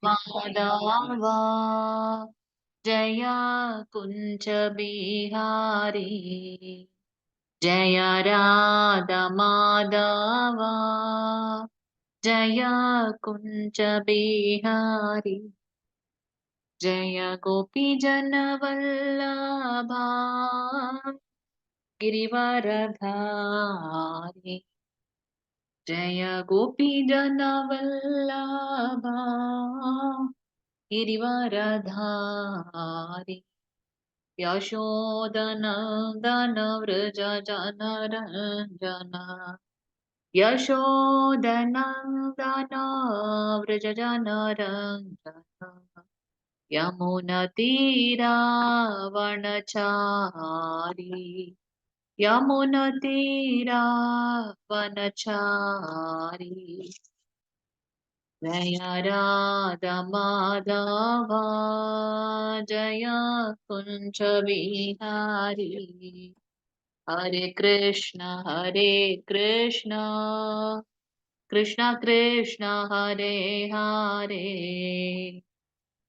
माधवा जय कुञ्ज बिहारी जय राधा माधवा जय कुञ्ज बिहारी जय गोपी जनवल्लभा गिरिवरधारी जय गोपी जनवल्लभा गिरिवरधारी यशोदनन्दन व्रज जनरञ्जन यशोदनन्दन व्रज जनरञ्जन यमुनतीरावनचारी यमुनतीरावनचारी जय राधा माधवा जय कुञ्ज बिहारी हरे कृष्ण कृष्ण कृष्ण हरे हरे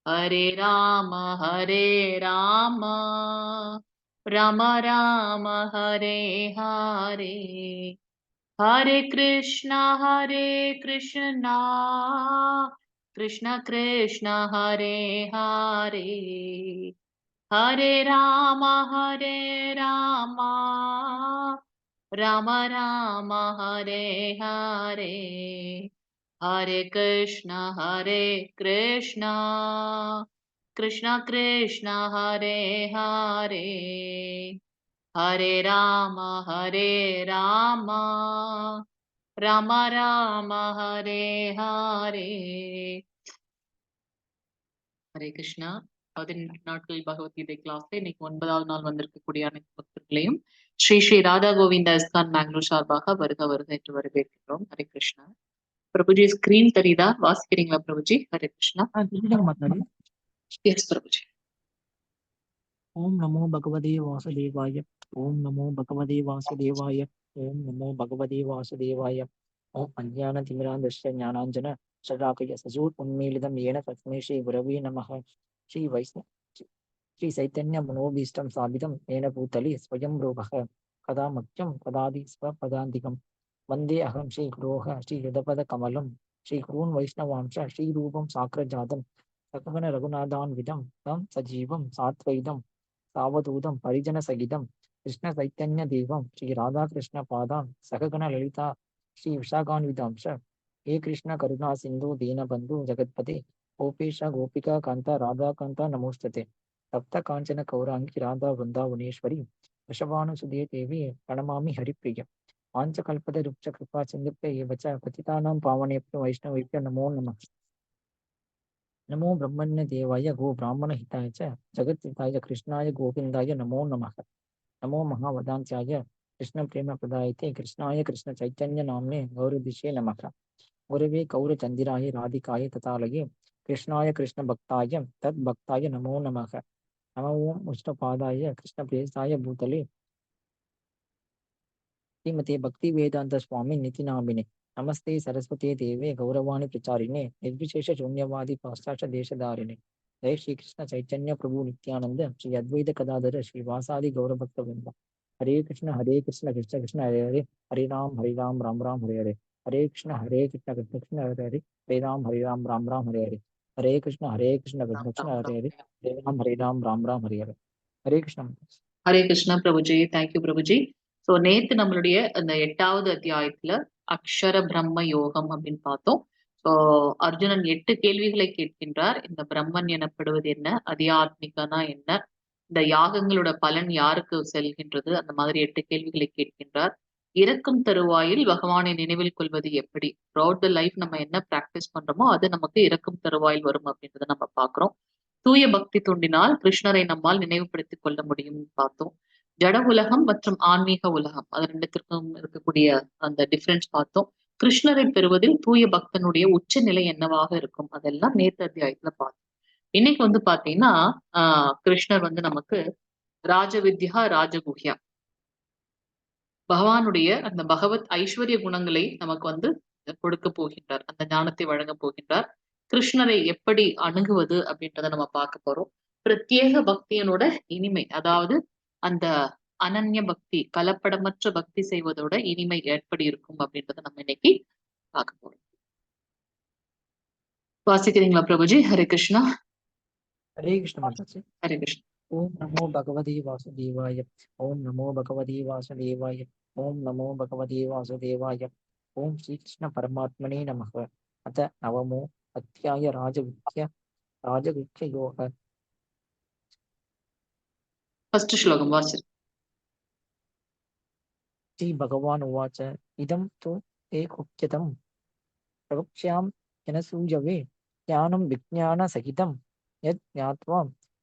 हरे राम राम राम हरे हरे हरे कृष्ण कृष्ण कृष्ण हरे हरे हरे राम राम राम हरे हरे हरे कृष्ण कृष्ण कृष्ण हरे हरे हरे राम राम राम हरे हरे ஹரே கிருஷ்ணா. 18 நாட்கள் பகவத்கீதை கிளாஸ்ல இன்னைக்கு 9வது நாள் வந்திருக்கக்கூடிய அனைத்து பக்தர்களையும் ஸ்ரீ ஸ்ரீ ராதா கோவிந்தா இஸ்கான் பெங்களூர் சார்பாக வருக வருக என்று வரவேற்கிறோம். ஹரே கிருஷ்ணா. பிரபுஜி ஸ்கிரீன் தெரியுதா? வாசிக்கிறீங்களா பிரபுஜி? ஹரே கிருஷ்ணா. எஸ் பிரபுஜி. ओम नमो भगवते वासुदेवाय ओम नमो भगवते वासुदेवाय ओम नमो भगवते वासुदेवाय ओम अज्ञानतिमिरान्धस्य ज्ञानाञ्जन शलाकया सजोन्मीलितं येन तस्मै श्री गुरवे नमः श्री वैष्णव श्री चैतन्य मनोभीष्टं स्थापितं येन भूतले स्वयं रूपः कदा मह्यं कदादि स्वपदान्तिकं वन्दे अहं श्रीगुरोः श्रीयुतपदकमलं श्रीगुरून् वैष्णवांश श्रीरूपं साग्रजातं सकवन रघुनाथान्वितं तं सजीवं सात्वैतं सावधूतं परिजन सहितं कृष्ण चैतन्य देवं श्री राधा कृष्ण पादां सकगण ललिता श्री विशाखान्वितांश हे कृष्ण करुणा सिंधु दीनबंधु जगत्पते गोपेश गोपिका कांता राधा कांता नमोस्तुते सप्त कांचन कौरांगी राधा वृंदावनेश्वरी वृषभानुसुदे देवी प्रणमामि हरिप्रिय पांचकल्पद रुक्ष कृपा सिंधुभ्य एव च पतितानां पावनेभ्यो वैष्णवेभ्यो नमो नमः नमो ब्रह्मण्य देवाय गो ब्राह्मण हिताय च जगद्हिताय कृष्णाय गोविंदाय नमो नमः नमो महावदान्त्याय कृष्ण प्रेम प्रदायते कृष्णाय कृष्ण चैतन्य नाम्ने गौरदिशे नमः गुरवे कौरचंदिराय राधिकाय तथालये कृष्णाय कृष्ण भक्ताय तद्भक्ताय नमो नमः नमो ओम विष्णुपादाय कृष्ण प्रेसाय भूतले श्रीमते भक्ति वेदांत स्वामी निति नामिने नमस्ते सरस्वती देवे गौरवाणी प्रचारिणे निर्विशेष शून्यवादी पाश्चात्य देशधारिणे जय श्री कृष्ण चैतन्य प्रभु नित्यानंद श्री अद्वैत कदाधर श्रीवासादि गौरभक्त वृंद हरे कृष्ण कृष्ण कृष्ण हरे हरे हरे राम राम हरे कृष्ण कृष्ण कृष्ण हरे हरे हरे राम हरे कृष्ण कृष्ण हरे हरे हरे राम हरे कृष्ण ஹரே கிருஷ்ணா பிரபுஜி. தேங்க்யூ பிரபுஜி. சோ நேத்து நம்மளுடைய அந்த 8வது அத்தியாயத்துல அக்ஷர பிரம்ம யோகம் அப்படின்னு பார்த்தோம். சோ அர்ஜுனன் 8 கேள்விகளை கேட்கின்றார். இந்த பிரம்மன் எனப்படுவது என்ன, அதியாத்மிகனா என்ன, இந்த யாகங்களோட பலன் யாருக்கு செல்கின்றது, அந்த மாதிரி 8 கேள்விகளை கேட்கின்றார். இறக்கும் தருவாயில் பகவானை நினைவில் கொள்வது எப்படி, த்ரூஅவுட் த லைஃப் நம்ம என்ன பிராக்டிஸ் பண்றோமோ அது நமக்கு இறக்கும் தருவாயில் வரும் அப்படின்றத நம்ம பாக்குறோம். தூய பக்தி தூண்டினால் கிருஷ்ணரை நம்மால் நினைவுபடுத்திக் கொள்ள முடியும் பார்த்தோம். ஜட உலகம் மற்றும் ஆன்மீக உலகம் அது ரெண்டுத்திற்கும் இருக்கக்கூடிய அந்த டிஃபரன்ஸ் பார்த்தோம். கிருஷ்ணரை பெறுவதில் தூய பக்தனுடைய உச்ச நிலை என்னவாக இருக்கும் அதெல்லாம் நேத்து அத்தியாயத்துல பார்த்தோம். இன்னைக்கு வந்து பாத்தீங்கன்னா கிருஷ்ணர் வந்து நமக்கு ராஜவித்யா ராஜகுஹ்யா பகவானுடைய அந்த பகவத் ஐஸ்வர்ய குணங்களை நமக்கு வந்து கொடுக்க போகின்றார், அந்த ஞானத்தை வழங்க போகின்றார். கிருஷ்ணரை எப்படி அணுகுவது அப்படின்றத நம்ம பார்க்க போறோம். பிரத்யேக பக்தியனோட இனிமை, அதாவது அந்த அனன்ய பக்தி, கலப்படமற்ற பக்தி செய்வதோட இனிமை எப்படி இருக்கும் அப்படின்றத நம்ம இன்னைக்கு பார்க்க போறோம். வாசிக்கிறீங்களா பிரபுஜி? ஹரே கிருஷ்ணா. ஹரே கிருஷ்ண மாதாஜி. ஹரே கிருஷ்ணா. ஓம் நமோ பகவதி வாசுதேவாய. ஓம் நமோ பகவதி வாசுதேவாய. ஓம் நமோ பகவதி வாசுதேவாய. ஓம் ஸ்ரீ கிருஷ்ண பரமாத்மனே நமக. அத நவமோ அத்தியாய ராஜகுஹ்ய யோக. ஃபர்ஸ்ட் ஸ்லோகம் வாசி. ஸ்ரீ பகவான் உவாச்ச இதம் து தே குஹ்யதம் பிரவக்ஷ்யாம் யனசூயவே ஞானம் விஜ்ஞான சகிதம் யத் ஞாத்வா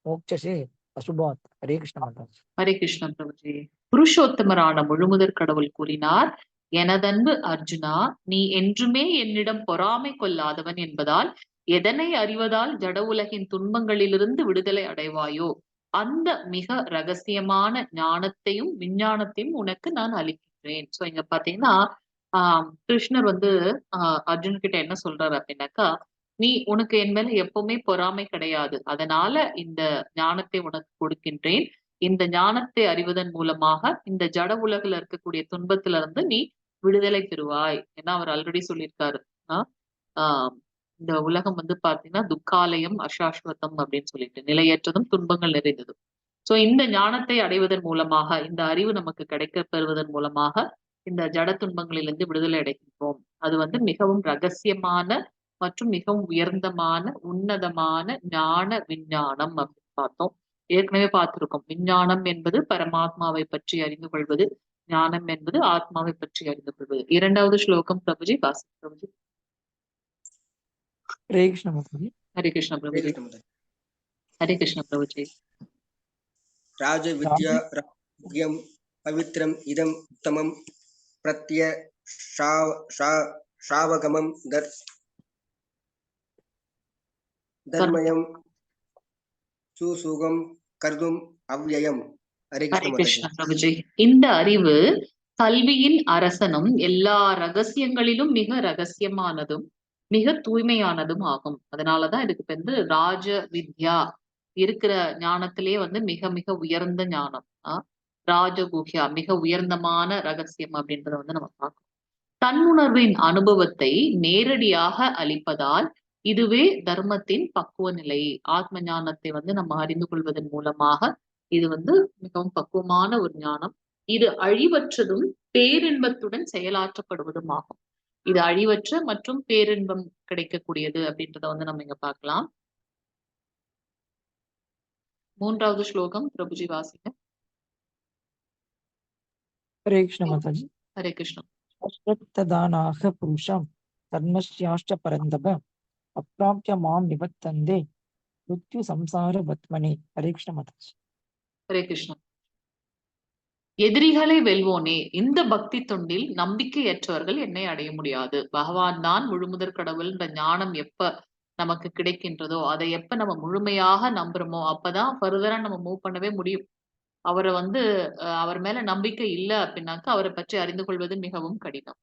மோக்ஷசே அசுபாத். ஹரே கிருஷ்ண மாதாஜி. ஹரே கிருஷ்ணா பிரபுஜி. புருஷோத்தமரான முழுமுதற் கடவுள் கூறினார், எனதன்பு அர்ஜுனா, நீ என்றுமே என்னிடம் பொறாமை கொள்ளாதவன் என்பதால் எதனை அறிவதால் ஜட உலகின் துன்பங்களிலிருந்து விடுதலை அடைவாயோ அந்த மிக ரகசியமான ஞானத்தையும் விஞ்ஞானத்தையும் உனக்கு நான் அளிக்கின்றேன். சோ இங்க பாத்தீங்கன்னா கிருஷ்ணர் வந்து அர்ஜுன் கிட்ட என்ன சொல்றாரு அப்படின்னாக்கா, நீ உனக்கு என் மேல எப்பவுமே பொறாமை கிடையாது, அதனால இந்த ஞானத்தை உனக்கு கொடுக்கின்றேன். இந்த ஞானத்தை அறிவதன் மூலமாக இந்த ஜட உலகில் இருக்கக்கூடிய துன்பத்துல இருந்து நீ விடுதலை பெறுவாய். ஏன்னா அவர் ஆல்ரெடி சொல்லியிருக்காரு. ஆஹ் இந்த உலகம் வந்து பாத்தீங்கன்னா துக்காலயம் அசாஸ்வதம் அப்படின்னு சொல்லிட்டு, நிலையற்றதும் துன்பங்கள் நிறைந்ததும். சோ இந்த ஞானத்தை அடைவதன் மூலமாக, இந்த அறிவு நமக்கு கிடைக்க பெறுவதன் மூலமாக இந்த ஜட துன்பங்களிலிருந்து விடுதலை அடைகின்றோம். அது வந்து மிகவும் ரகசியமான மற்றும் மிகவும் உயர்ந்தமான உன்னதமான ஞான விஞ்ஞானம் அப்படின்னு பார்த்தோம். ஏற்கனவே பார்த்திருக்கோம். விஞ்ஞானம் என்பது பரமாத்மாவை பற்றி அறிந்து கொள்வது, ஞானம் என்பது ஆத்மாவை பற்றி அறிந்து கொள்வது. இரண்டாவது ஸ்லோகம் பிரபுஜி வாசி. பிரபுஜி. ஹரே கிருஷ்ண மாதாஜி. ஹரே கிருஷ்ண பிரபுஜி. ஹரே கிருஷ்ண பிரபுஜி. ராஜ வித்யா ராஜ்யம் பவித்ரம் இதம் உத்தமம் பிரத்ய ஷாவகமம் தர்மயம் சுசுகம் கர்தும் அவ்யயம். ஹரே கிருஷ்ண பிரபுஜி. இந்த அறிவு கல்வியின் அரசனும் எல்லா ரகசியங்களிலும் மிக ரகசியமானதும் மிக தூய்மையானதும் ஆகும். அதனாலதான் இதுக்கு வந்து ராஜ வித்யா, இருக்கிற ஞானத்திலே வந்து மிக மிக உயர்ந்த ஞானம். ராஜகுஹ்யா, மிக உயர்ந்தமான ரகசியம் அப்படின்றத வந்து நம்ம பார்க்கணும். தன்னுணர்வின் அனுபவத்தை நேரடியாக அளிப்பதால் இதுவே தர்மத்தின் பக்குவ நிலை. ஆத்ம ஞானத்தை வந்து நம்ம அறிந்து கொள்வதன் மூலமாக இது வந்து மிகவும் பக்குவமான ஒரு ஞானம். இது அழிவற்றதும் பேரின்பத்துடன் செயலாற்றப்படுவதும் ஆகும். இது அழிவற்ற மற்றும் பேரின்பம் கிடைக்கக்கூடியது அப்படின்றத வந்து நம்ம இங்க பார்க்கலாம். மூன்றாவது ஸ்லோகம் பிரபுஜி வாசிங்க. ஹரே கிருஷ்ண மாதாஜி. ஹரே கிருஷ்ண. அஸ்ரத்ததானாக புருஷம் தர்மஸ்யாஷ்ட பரந்தப அப்ராப்ய மாம் நிவத்தந்தே மிருத்யு சம்சார பத்மனே. ஹரே கிருஷ்ண மாதாஜி. ஹரே கிருஷ்ணா. எதிரிகளை வெல்வோனே, இந்த பக்தி தொண்டில் நம்பிக்கையற்றவர்கள் என்னை அடைய முடியாது. பகவான் தான் முழுமுதற் கடவுள் என்ற ஞானம் எப்ப நமக்கு கிடைக்கின்றதோ, அதை எப்ப நம்ம முழுமையாக நம்புறோமோ அப்பதான் ஃபர்தரா நம்ம மூவ் பண்ணவே முடியும். அவரை வந்து அவர் மேல நம்பிக்கை இல்லை அப்படின்னாக்கா அவரை பற்றி அறிந்து கொள்வது மிகவும் கடினம்.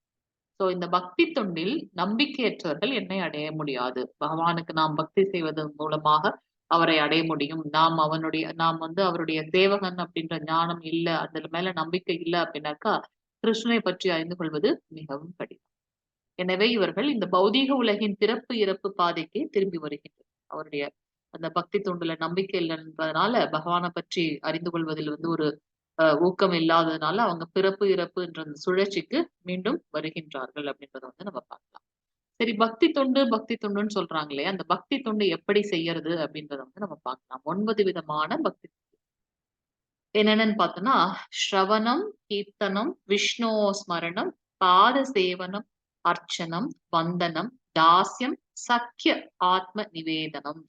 சோ இந்த பக்தி தொண்டில் நம்பிக்கையற்றவர்கள் என்னை அடைய முடியாது. பகவானுக்கு நாம் பக்தி செய்வதன் மூலமாக அவரை அடைய முடியும். நாம் வந்து அவருடைய சேவகன் அப்படின்ற ஞானம் இல்லை, அதுல மேல நம்பிக்கை இல்லை அப்படின்னாக்கா கிருஷ்ணனை பற்றி அறிந்து கொள்வது மிகவும் கடினம். எனவே இவர்கள் இந்த பௌதீக உலகின் பிறப்பு இறப்பு பாதைக்கு திரும்பி வருகின்றனர். அவருடைய அந்த பக்தி தொண்டுல நம்பிக்கை இல்லைன்றதுனால, பகவானை பற்றி அறிந்து கொள்வதில் வந்து ஒரு ஊக்கம் இல்லாததுனால அவங்க பிறப்பு இறப்பு என்ற அந்த சுழற்சிக்கு மீண்டும் வருகின்றார்கள் அப்படின்றத வந்து நம்ம பார்க்கலாம். சரி, பக்தி தொண்டுன்னு சொல்றாங்களே, அந்த பக்தி தொண்டு எப்படி செய்யறது அப்படின்றத வந்து நம்ம பார்க்கலாம். 9 விதமான பக்தி என்னென்னு பார்த்தோம்னா, ஸ்ரவணம், கீர்த்தனம், விஷ்ணு ஸ்மரணம், பாத சேவனம், அர்ச்சனம், வந்தனம், தாஸ்யம், சக்கிய ஆத்ம நிவேதனம்.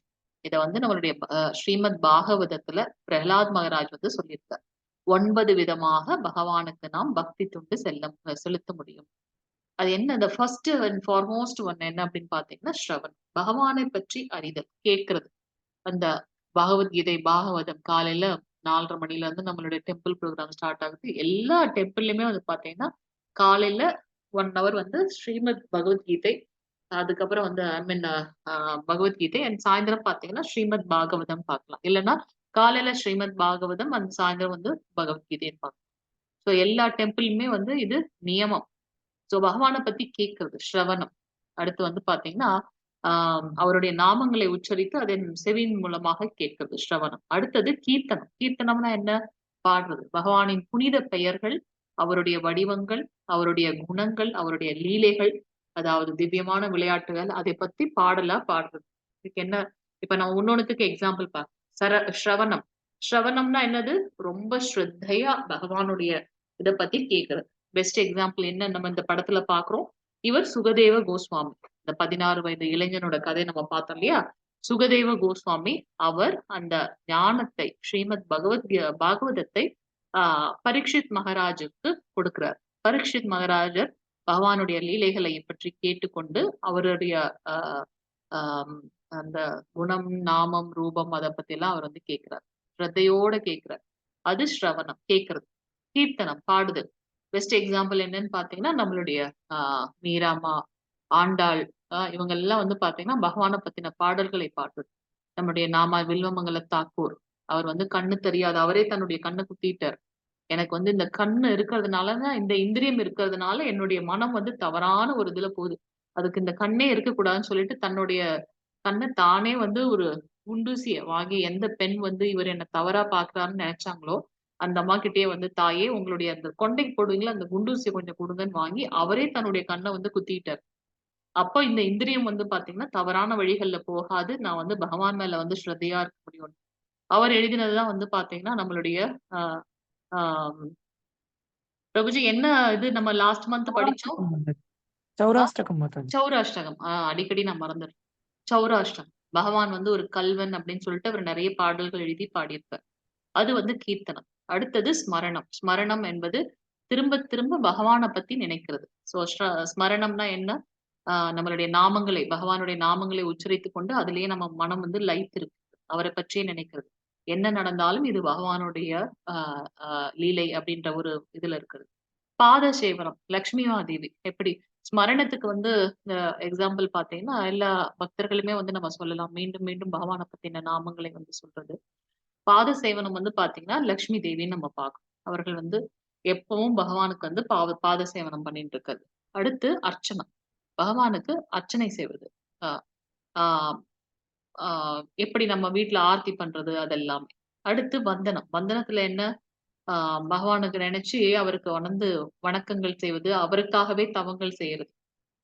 இத வந்து நம்மளுடைய ஸ்ரீமத் பாகவதத்துல பிரகலாத் மகாராஜ் வந்து சொல்லியிருக்கார். 9 விதமாக பகவானுக்கு நாம் பக்தி தொண்டு செலுத்த முடியும். அது என்ன? அந்த ஃபர்ஸ்ட் அண்ட் ஃபார்மோஸ்ட் ஒன் என்ன அப்படின்னு பாத்தீங்கன்னா ஸ்ரவன், பகவானை பற்றி அறிதல், கேட்கறது. அந்த பகவத்கீதை பாகவதம் காலையில 4:30 மணில இருந்து நம்மளுடைய டெம்பிள் ப்ரோக்ராம் ஸ்டார்ட் ஆகுது. எல்லா டெம்பிள்லயுமே வந்து பாத்தீங்கன்னா காலையில 1 hour வந்து ஸ்ரீமத் பகவத்கீதை அதுக்கப்புறம் வந்து ஐ மீன் பகவத்கீதை அண்ட் சாயந்தரம் பாத்தீங்கன்னா ஸ்ரீமத் பாகவதம் பார்க்கலாம். இல்லைன்னா காலையில ஸ்ரீமத் பாகவதம் அண்ட் சாயந்தரம் வந்து பகவத்கீதைன்னு பார்க்கலாம். ஸோ எல்லா டெம்பிளுமே வந்து இது நியமம். ஸோ பகவானை பத்தி கேட்கறது ஸ்ரவணம். அடுத்து வந்து பாத்தீங்கன்னா அவருடைய நாமங்களை உச்சரித்து அதன் செவியின் மூலமாக கேட்கிறது ஸ்ரவணம். அடுத்தது கீர்த்தனம். கீர்த்தனம்னா என்ன? பாடுறது. பகவானின் புனித பெயர்கள், அவருடைய வடிவங்கள், அவருடைய குணங்கள், அவருடைய லீலைகள், அதாவது திவ்யமான விளையாட்டுகள், அதை பத்தி பாடலா பாடுறது. இதுக்கு என்ன? இப்ப நான் ஒன்னொன்னுத்துக்கு எக்ஸாம்பிள் ஸ்ரவணம். ஸ்ரவணம்னா என்னது? ரொம்ப ஸ்ரத்தையா பகவானுடைய இத பத்தி கேக்குறது. பெஸ்ட் எக்ஸாம்பிள் என்ன நம்ம இந்த படத்துல பாக்குறோம்? இவர் சுகதேவ கோஸ்வாமி. இந்த 16 வயது இளைஞனோட கதை நம்ம பார்த்தோம் இல்லையா? சுகதேவ கோஸ்வாமி அவர் அந்த ஞானத்தை ஸ்ரீமத் பாகவதத்தை பரீட்சித் மகாராஜுக்கு கொடுக்கிறார். பரீட்சித் மகாராஜர் பகவானுடைய லீலைகளை பற்றி கேட்டுக்கொண்டு அவருடைய ஆஹ் ஆஹ் அந்த குணம், நாமம், ரூபம் அதை பத்தி எல்லாம் அவர் வந்து கேட்கிறார். ஸ்ரத்தையோட கேட்கிறார். அது ஸ்ரவணம், கேட்கறது. கீர்த்தனம், பாடுதல். பெஸ்ட் எக்ஸாம்பிள் என்னன்னு பாத்தீங்கன்னா நம்மளுடைய மீராமா, ஆண்டாள், இவங்க எல்லாம் வந்து பாத்தீங்கன்னா பகவானை பத்தின பாடல்களை பாடுறது. நம்முடைய நாமா வில்வமங்கல தாக்கூர், அவர் வந்து கண்ணு தெரியாது, அவரே தன்னுடைய கண்ணை குத்திட்டார். எனக்கு வந்து இந்த கண்ணு இருக்கிறதுனாலதான், இந்த இந்திரியம் இருக்கிறதுனால என்னுடைய மனம் வந்து தவறான ஒரு இதுல போகுது. அதுக்கு இந்த கண்ணே இருக்கக்கூடாதுன்னு சொல்லிட்டு தன்னுடைய கண்ணை தானே வந்து ஒரு குண்டூசிய வாங்கி, எந்த பெண் வந்து இவர் என்ன தவறா பாக்குறாருன்னு நினைச்சாங்களோ அந்த அம்மா கிட்டயே வந்து, தாயே உங்களுடைய அந்த கொண்டைக்கு போடுவீங்களா அந்த குண்டூசியை கொஞ்சம் கொடுங்கன்னு வாங்கி அவரே தன்னுடைய கண்ணை வந்து குத்திட்டார். அப்போ இந்த இந்திரியம் வந்து பாத்தீங்கன்னா தவறான வழிகள்ல போகாது. நான் வந்து பகவான் மேல வந்து ஸ்ரத்தையா இருக்க முடியும். அவர் எழுதினதுதான் வந்து பாத்தீங்கன்னா நம்மளுடைய ஆஹ் ஆஹ் பிரபுஜி என்ன இது நம்ம லாஸ்ட் மந்த் படிச்சோம்? சௌராஷ்டிரகம் மாதாஜி. சௌராஷ்டகம். அடிக்கடி நான் மறந்துடுறேன். சௌராஷ்டிரம். பகவான் வந்து ஒரு கல்வன் அப்படின்னு சொல்லிட்டு அவர் நிறைய பாடல்கள் எழுதி பாடியிருப்பார். அது வந்து கீர்த்தனம். அடுத்தது ஸ்மரணம். ஸ்மரணம் என்பது திரும்ப திரும்ப பகவானை பத்தி நினைக்கிறது. சோ ஸ்மரணம்னா என்ன? நம்மளுடைய நாமங்களை, பகவானுடைய நாமங்களை உச்சரித்துக் கொண்டு அதிலேயே நம்ம மனம் வந்து லயித்திருக்கு. அவரை பற்றியே நினைக்கிறது. என்ன நடந்தாலும் இது பகவானுடைய லீலை அப்படின்ற ஒரு இதுல இருக்குது. பாத சேவனம். லக்ஷ்மிமாதேவி எப்படி ஸ்மரணத்துக்கு வந்து எக்ஸாம்பிள் பாத்தீங்கன்னா எல்லா பக்தர்களுமே வந்து நம்ம சொல்லலாம். மீண்டும் மீண்டும் பகவானை பத்தின நாமங்களை வந்து சொல்றது. பாத சேவனம் வந்து பாத்தீங்கன்னா லக்ஷ்மி தேவின்னு நம்ம பார்க்கணும். அவர்கள் வந்து எப்பவும் பகவானுக்கு வந்து பாத சேவனம் பண்ணிட்டு இருக்காது. அடுத்து அர்ச்சனம். பகவானுக்கு அர்ச்சனை செய்வது. ஆஹ் ஆஹ் எப்படி நம்ம வீட்டுல ஆர்த்தி பண்றது அதெல்லாமே. அடுத்து வந்தனம். வந்தனத்துல என்ன? பகவானுக்கு நினைச்சு அவருக்கு வந்து வணக்கங்கள் செய்வது, அவருக்காகவே தவங்கள் செய்யறது.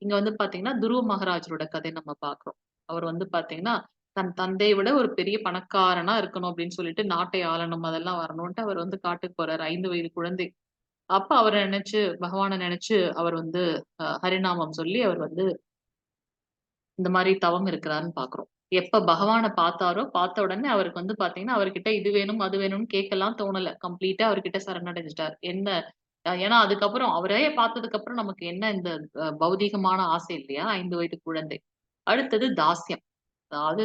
இங்க வந்து பாத்தீங்கன்னா துருவ மகாராஜரோட கதை நம்ம பாக்குறோம். அவர் வந்து பாத்தீங்கன்னா தன் தந்தையை விட ஒரு பெரிய பணக்காரனா இருக்கணும் அப்படின்னு சொல்லிட்டு நாட்டை ஆளணும் அதெல்லாம் வரணும்ட்டு அவர் வந்து காட்டுக்கு போறாரு 5 வயது குழந்தை. அப்ப அவரை நினைச்சு பகவானை நினைச்சு அவர் வந்து ஹரிநாமம் சொல்லி அவர் வந்து இந்த மாதிரி தவம் இருக்கிறாருன்னு பாக்குறோம். எப்ப பகவானை பார்த்தாரோ பார்த்த உடனே அவருக்கு வந்து பாத்தீங்கன்னா அவர்கிட்ட இது வேணும் அது வேணும்னு கேட்கலாம் தோணல. கம்ப்ளீட்டா அவர்கிட்ட சரணடைஞ்சிட்டார். என்ன ஏன்னா அதுக்கப்புறம் அவரே பார்த்ததுக்கு அப்புறம் நமக்கு என்ன இந்த பௌதீகமான ஆசை இல்லையா? 5 வயது குழந்தை. அடுத்தது தாஸ்யம். அதாவது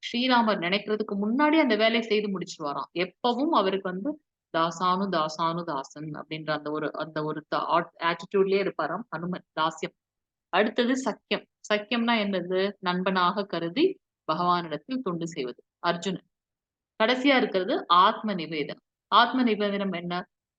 ஸ்ரீராமர் நினைக்கிறதுக்கு முன்னாடி அந்த வேலையை செய்து முடிச்சிருவாராம். எப்பவும் அவருக்கு வந்து தாசானு தாசானு தாசன் அப்படின்ற அந்த ஒரு ஆட்டிடியூட்லயே இருப்பாராம் ஹனுமன். தாஸ்யம். அடுத்தது சக்கியம். சக்கியம்னா என்னது? நண்பனாக கருதி பகவானிடத்தில் தொண்டு செய்வது. அர்ஜுனன். கடைசியா இருக்கிறது ஆத்ம நிவேதனம். ஆத்ம நிவேதனம் என்ன?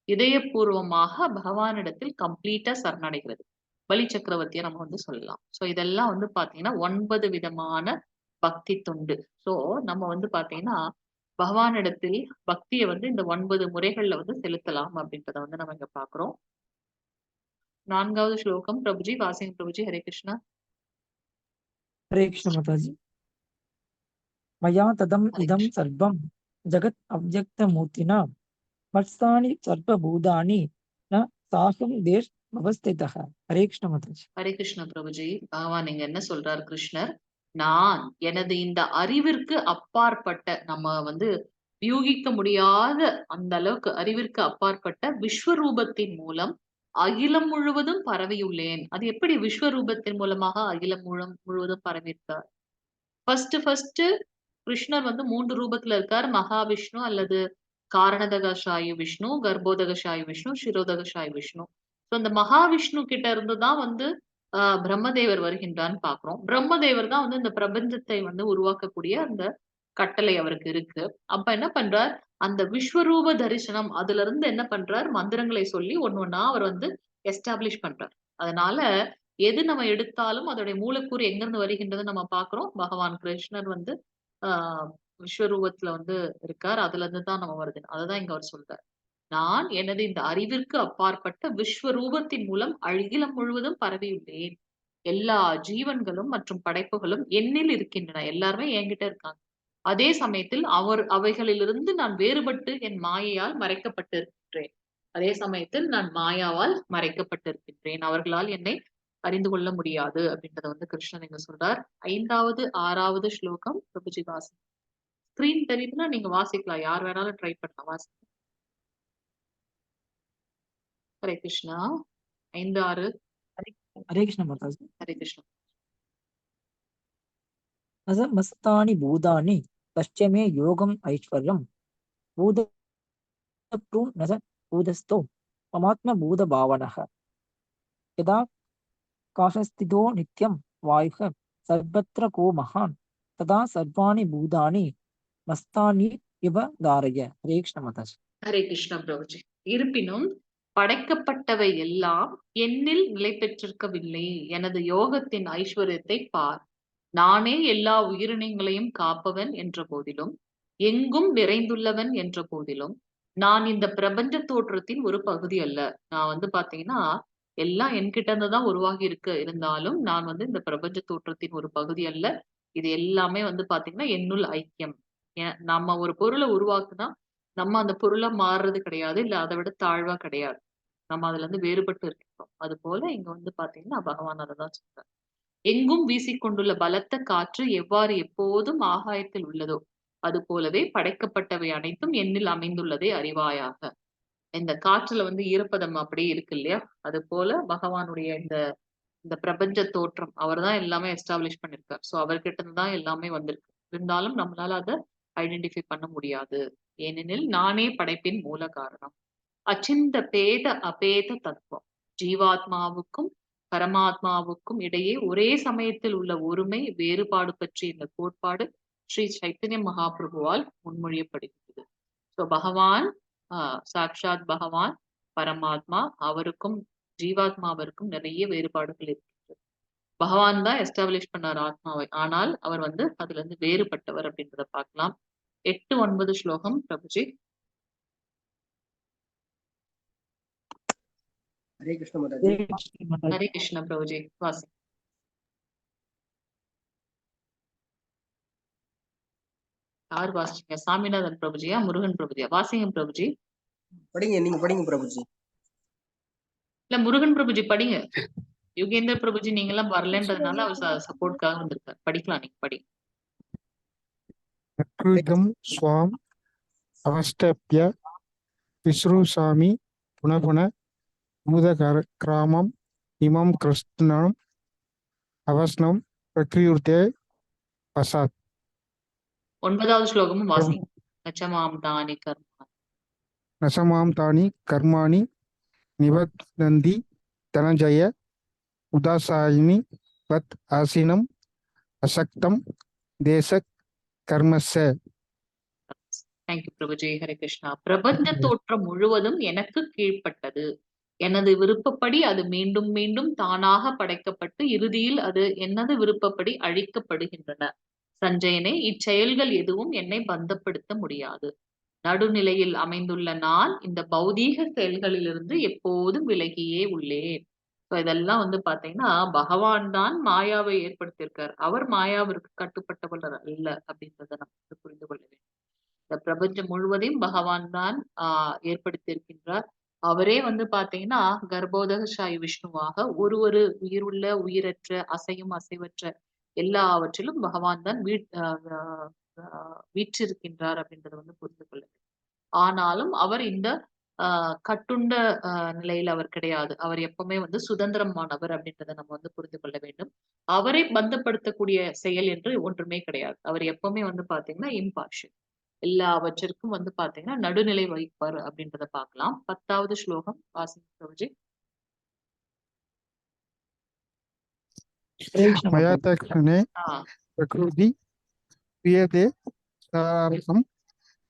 இதயபூர்வமாக பகவானிடத்தில் கம்ப்ளீட்டா சரணடைகிறது. பலி சக்கரவர்த்தியை நம்ம வந்து சொல்லலாம். சோ இதெல்லாம் வந்து பாத்தீங்கன்னா 9 விதமான பக்தி தொண்டு. சோ நம்ம வந்து பாத்தீங்கன்னா பகவானிடத்தில் பக்தியை வந்து இந்த 9 முறைகள்ல வந்து செலுத்தலாம் அப்படின்றத வந்து நம்ம இங்க பாக்குறோம். 4வது ஸ்லோகம் பிரபுஜி வாசிங் பிரபுஜி. ஹரே கிருஷ்ணா. ஹரே கிருஷ்ண மாதாஜி. மயா ததம் ஹரே இதம் கிருஷ்ணா. சர்வம் ஜகத் அவ்யக்த மூர்த்தினா மத்ஸ்தானி சர்வபூதானி ந சாகம் தேஷ் அவஸ்திதः. ஹரே கிருஷ்ண மாதாஜி. ஹரே கிருஷ்ண பிரபுஜி. பகவான் இங்க என்ன சொல்றார் கிருஷ்ணர்? நான் எனது இந்த அறிவிற்கு அப்பாற்பட்ட, நம்ம வந்து யூகிக்க முடியாத அந்த அளவுக்கு அறிவிற்கு அப்பாற்பட்ட விஸ்வரூபத்தின் மூலம் அகிலம் முழுவதும் பரவியுள்ளேன். அது எப்படி விஸ்வரூபத்தின் மூலமாக அகிலம் முழுவதும் பரவியிருக்கார்? ஃபர்ஸ்ட் கிருஷ்ணர் வந்து 3 ரூபத்துல இருக்கார். மகாவிஷ்ணு அல்லது காரணதகசாயி விஷ்ணு, கர்ப்போதகசாயி விஷ்ணு, சிரோதகசாயி விஷ்ணு. ஸோ இந்த மகாவிஷ்ணு கிட்ட இருந்துதான் வந்து பிரம்மதேவர் வருகின்றான்னு பாக்குறோம். பிரம்மதேவர் தான் வந்து இந்த பிரபஞ்சத்தை வந்து உருவாக்கக்கூடிய அந்த கட்டளை அவருக்கு இருக்கு. அப்ப என்ன பண்றார், அந்த விஸ்வரூப தரிசனம் அதுல இருந்து என்ன பண்றார், மந்திரங்களை சொல்லி ஒண்ணு ஒண்ணா அவர் வந்து எஸ்டாப்ளிஷ் பண்றார். அதனால எது நம்ம எடுத்தாலும் அதோடைய மூலக்கூறு எங்கிருந்து வருகின்றதுன்னு நம்ம பாக்குறோம். பகவான் கிருஷ்ணர் வந்து ஆஹ் விஸ்வரூபத்துல வந்து இருக்கார். அதுல இருந்து தான் நம்ம வருது. அததான் இங்க அவர் சொல்றார். நான் எனது இந்த அறிவிற்கு அப்பாற்பட்ட விஸ்வரூபத்தின் மூலம் அகிலம் முழுவதும் பரவியுள்ளேன். எல்லா ஜீவன்களும் மற்றும் படைப்புகளும் என்னில் இருக்கின்றன. எல்லாருமே என்கிட்ட இருக்காங்க. அதே சமயத்தில் அவைகளிலிருந்து நான் வேறுபட்டு என் மாயையால் மறைக்கப்பட்டிருக்கின்றேன். அதே சமயத்தில் நான் மாயாவால் மறைக்கப்பட்டிருக்கின்றேன். அவர்களால் என்னை அறிந்து கொள்ள முடியாது அப்படின்றத வந்து கிருஷ்ணன் இங்க சொல்றார். 5வது 6வது ஸ்லோகம் பிரபுஜி வாசி. ஸ்கிரீன் தெரியுதுன்னா நீங்க வாசிக்கலாம். யார் வேணாலும் ட்ரை பண்ணலாம். வாசி. ஹரே கிருஷ்ணா. 5, 6. हरे कृष्ण माताजी। ஹரே கிருஷ்ணா. असमस्तानि भूतानि पश्य मे योगम ऐश्वर्यम भूतप्रू न स भूतस्थो ममात्म भूत भावनः यदा काशस्थितो नित्यं वायुः सर्वत्र को महान् तदा सर्वाणि भूतानि मस्तानि इव धारय। हरे कृष्ण माताजी। ஹரே கிருஷ்ணா பிரபுஜி. இருப்பினும் படைக்கப்பட்டவை எல்லாம் என்னில் நிலை பெற்றிருக்கவில்லை. எனது யோகத்தின் ஐஸ்வர்யத்தை பார். நானே எல்லா உயிரினங்களையும் காப்பவன் என்ற போதிலும், எங்கும் நிறைந்துள்ளவன் என்ற போதிலும், நான் இந்த பிரபஞ்ச தோற்றத்தின் ஒரு பகுதி அல்ல. நான் வந்து பாத்தீங்கன்னா எல்லாம் என்கிட்ட இருந்து தான் உருவாகி இருக்கு. இருந்தாலும் நான் வந்து இந்த பிரபஞ்ச தோற்றத்தின் ஒரு பகுதி அல்ல. இது எல்லாமே வந்து பாத்தீங்கன்னா என்னுள் ஐக்கியம். நம்ம ஒரு பொருளை உருவாக்குனா நம்ம அந்த பொருளா மாறுறது கிடையாது. இல்ல அதை விட தாழ்வா கிடையாது. நம்ம அதுல இருந்து வேறுபட்டு இருக்கிறோம். அது போல இங்க வந்து பாத்தீங்கன்னா பகவான் அததான் சொல்றார். எங்கும் வீசிக்கொண்டுள்ள பலத்த காற்று எவ்வாறு எப்போதும் ஆகாயத்தில் உள்ளதோ அது போலவே படைக்கப்பட்டவை அனைத்தும் என்னில் அமைந்துள்ளதை அறிவாயாக. இந்த காற்றுல வந்து ஈரப்பதம் அப்படியே இருக்கு இல்லையா? அது போல பகவானுடைய இந்த இந்த பிரபஞ்ச தோற்றம் அவர்தான் எல்லாமே எஸ்டாப்ளிஷ் பண்ணிருக்கார். சோ அவர்கிட்ட இருந்து தான் எல்லாமே வந்திருக்கு. இருந்தாலும் நம்மளால அதை ஐடென்டிஃபை பண்ண முடியாது. ஏனெனில் நானே படைப்பின் மூல காரணம். அச்சிந்த பேத அபேத தத்துவம். ஜீவாத்மாவுக்கும் பரமாத்மாவுக்கும் இடையே ஒரே சமயத்தில் உள்ள ஒருமை வேறுபாடு பற்றி இந்த கோட்பாடு ஸ்ரீ சைத்தன்ய மகாபிரபுவால் முன்மொழியப்படுகிறது. சோ பகவான் சாக்ஷாத் பகவான் பரமாத்மா, அவருக்கும் ஜீவாத்மாவிற்கும் நிறைய வேறுபாடுகள் இருக்கு. பகவான் தான் எஸ்டாப்ளிஷ் பண்ணார் ஆத்மாவை. ஆனால் அவர் வந்து அதுல இருந்து வேறுபட்டவர் அப்படின்றத பார்க்கலாம். 8, 9 ஸ்லோகம் பிரபுஜி. हरे कृष्ण माताजी। हरे कृष्ण माताजी। ஹரே கிருஷ்ண பிரபுஜி வாசி. யார் வாசிங்க? சாமிநாதன் பிரபுஜியா, முருகன் பிரபுஜியா? வாசிங்க பிரபுஜி. படிங்க, நீங்க படிங்க பிரபுஜி. இல்ல முருகன் பிரபுஜி படிங்க. யுகேந்தர் பிரபுஜி நீங்க எல்லாம் வரலன்றதுனால அவர் சப்போர்ட்காக வந்திருக்காரு. படிக்கலாம், நீங்க படி. அக்ருதம் ஸ்வாம் அவஸ்தப்ய விஸ்ருசாமி புனபுன பூதகிராமம் இமம் கிருஷ்ணம் அவஸ்னம் பிரகிருத்தே பசாத். 9வது ஸ்லோகமும் வாசிங்க. நச்சமாம் தானி கர்மா நசமாம் தானி கர்மாணி நிபத்னந்தி தனஜய உதாசாயினி வத் ஆசீனம் அசக்தம் தேச கர்மச. தேங்க்யூ பிரபுஜி. ஹரே கிருஷ்ணா. பிரபஞ்ச தோற்றம் முழுவதும் எனக்கு கீழ்ப்பட்டது. எனது விருப்பப்படி அது மீண்டும் மீண்டும் தானாக படைக்கப்பட்டு இறுதியில் அது எனது விருப்பப்படி அழிக்கப்படுகின்றன. சஞ்சயனே, இச்செயல்கள் எதுவும் என்னை பந்தப்படுத்த முடியாது. நடுநிலையில் அமைந்துள்ள நான் இந்த பௌதீக செயல்களிலிருந்து எப்போதும் விலகியே உள்ளேன். இதெல்லாம் வந்து பாத்தீங்கன்னா பகவான் தான் மாயாவை ஏற்படுத்தியிருக்கார். அவர் மாயாவிற்கு கட்டுப்பட்டவர் அல்ல அப்படின்றத நம்ம வந்து புரிந்து கொள்ள வேண்டும். இந்த பிரபஞ்சம் முழுவதையும் பகவான் தான் ஏற்படுத்தியிருக்கின்றார். அவரே வந்து பாத்தீங்கன்னா கர்ப்போதகசாயி விஷ்ணுவாக ஒரு உயிருள்ள உயிரற்ற அசையும் அசைவற்ற எல்லாவற்றிலும் பகவான் தான் வீற்றிருக்கின்றார் அப்படின்றத வந்து புரிந்து கொள்ள வேண்டும். ஆனாலும் அவர் இந்த கட்டுண்ட நிலையில் அவர் கிடையாது. அவர் எப்பவுமே வந்து சுதந்திரமானவர் அப்படின்றத நம்ம வந்து புரிந்து கொள்ள வேண்டும். அவரை பந்தப்படுத்தக்கூடிய செயல் என்று ஒன்றுமே கிடையாது. அவர் எப்பவுமே வந்து பாத்தீங்கன்னா இம்பார்ஷியல். எல்லாவற்றிற்கும் வந்து பாத்தீங்கன்னா நடுநிலை வகிப்பார் அப்படின்றத பார்க்கலாம். 10வது ஸ்லோகம் வாசிங்க பிரபுஜி. हरे कृष्ण मया माता जी। तक्षणे ஆஹ் प्रकृति क्रियते सारसम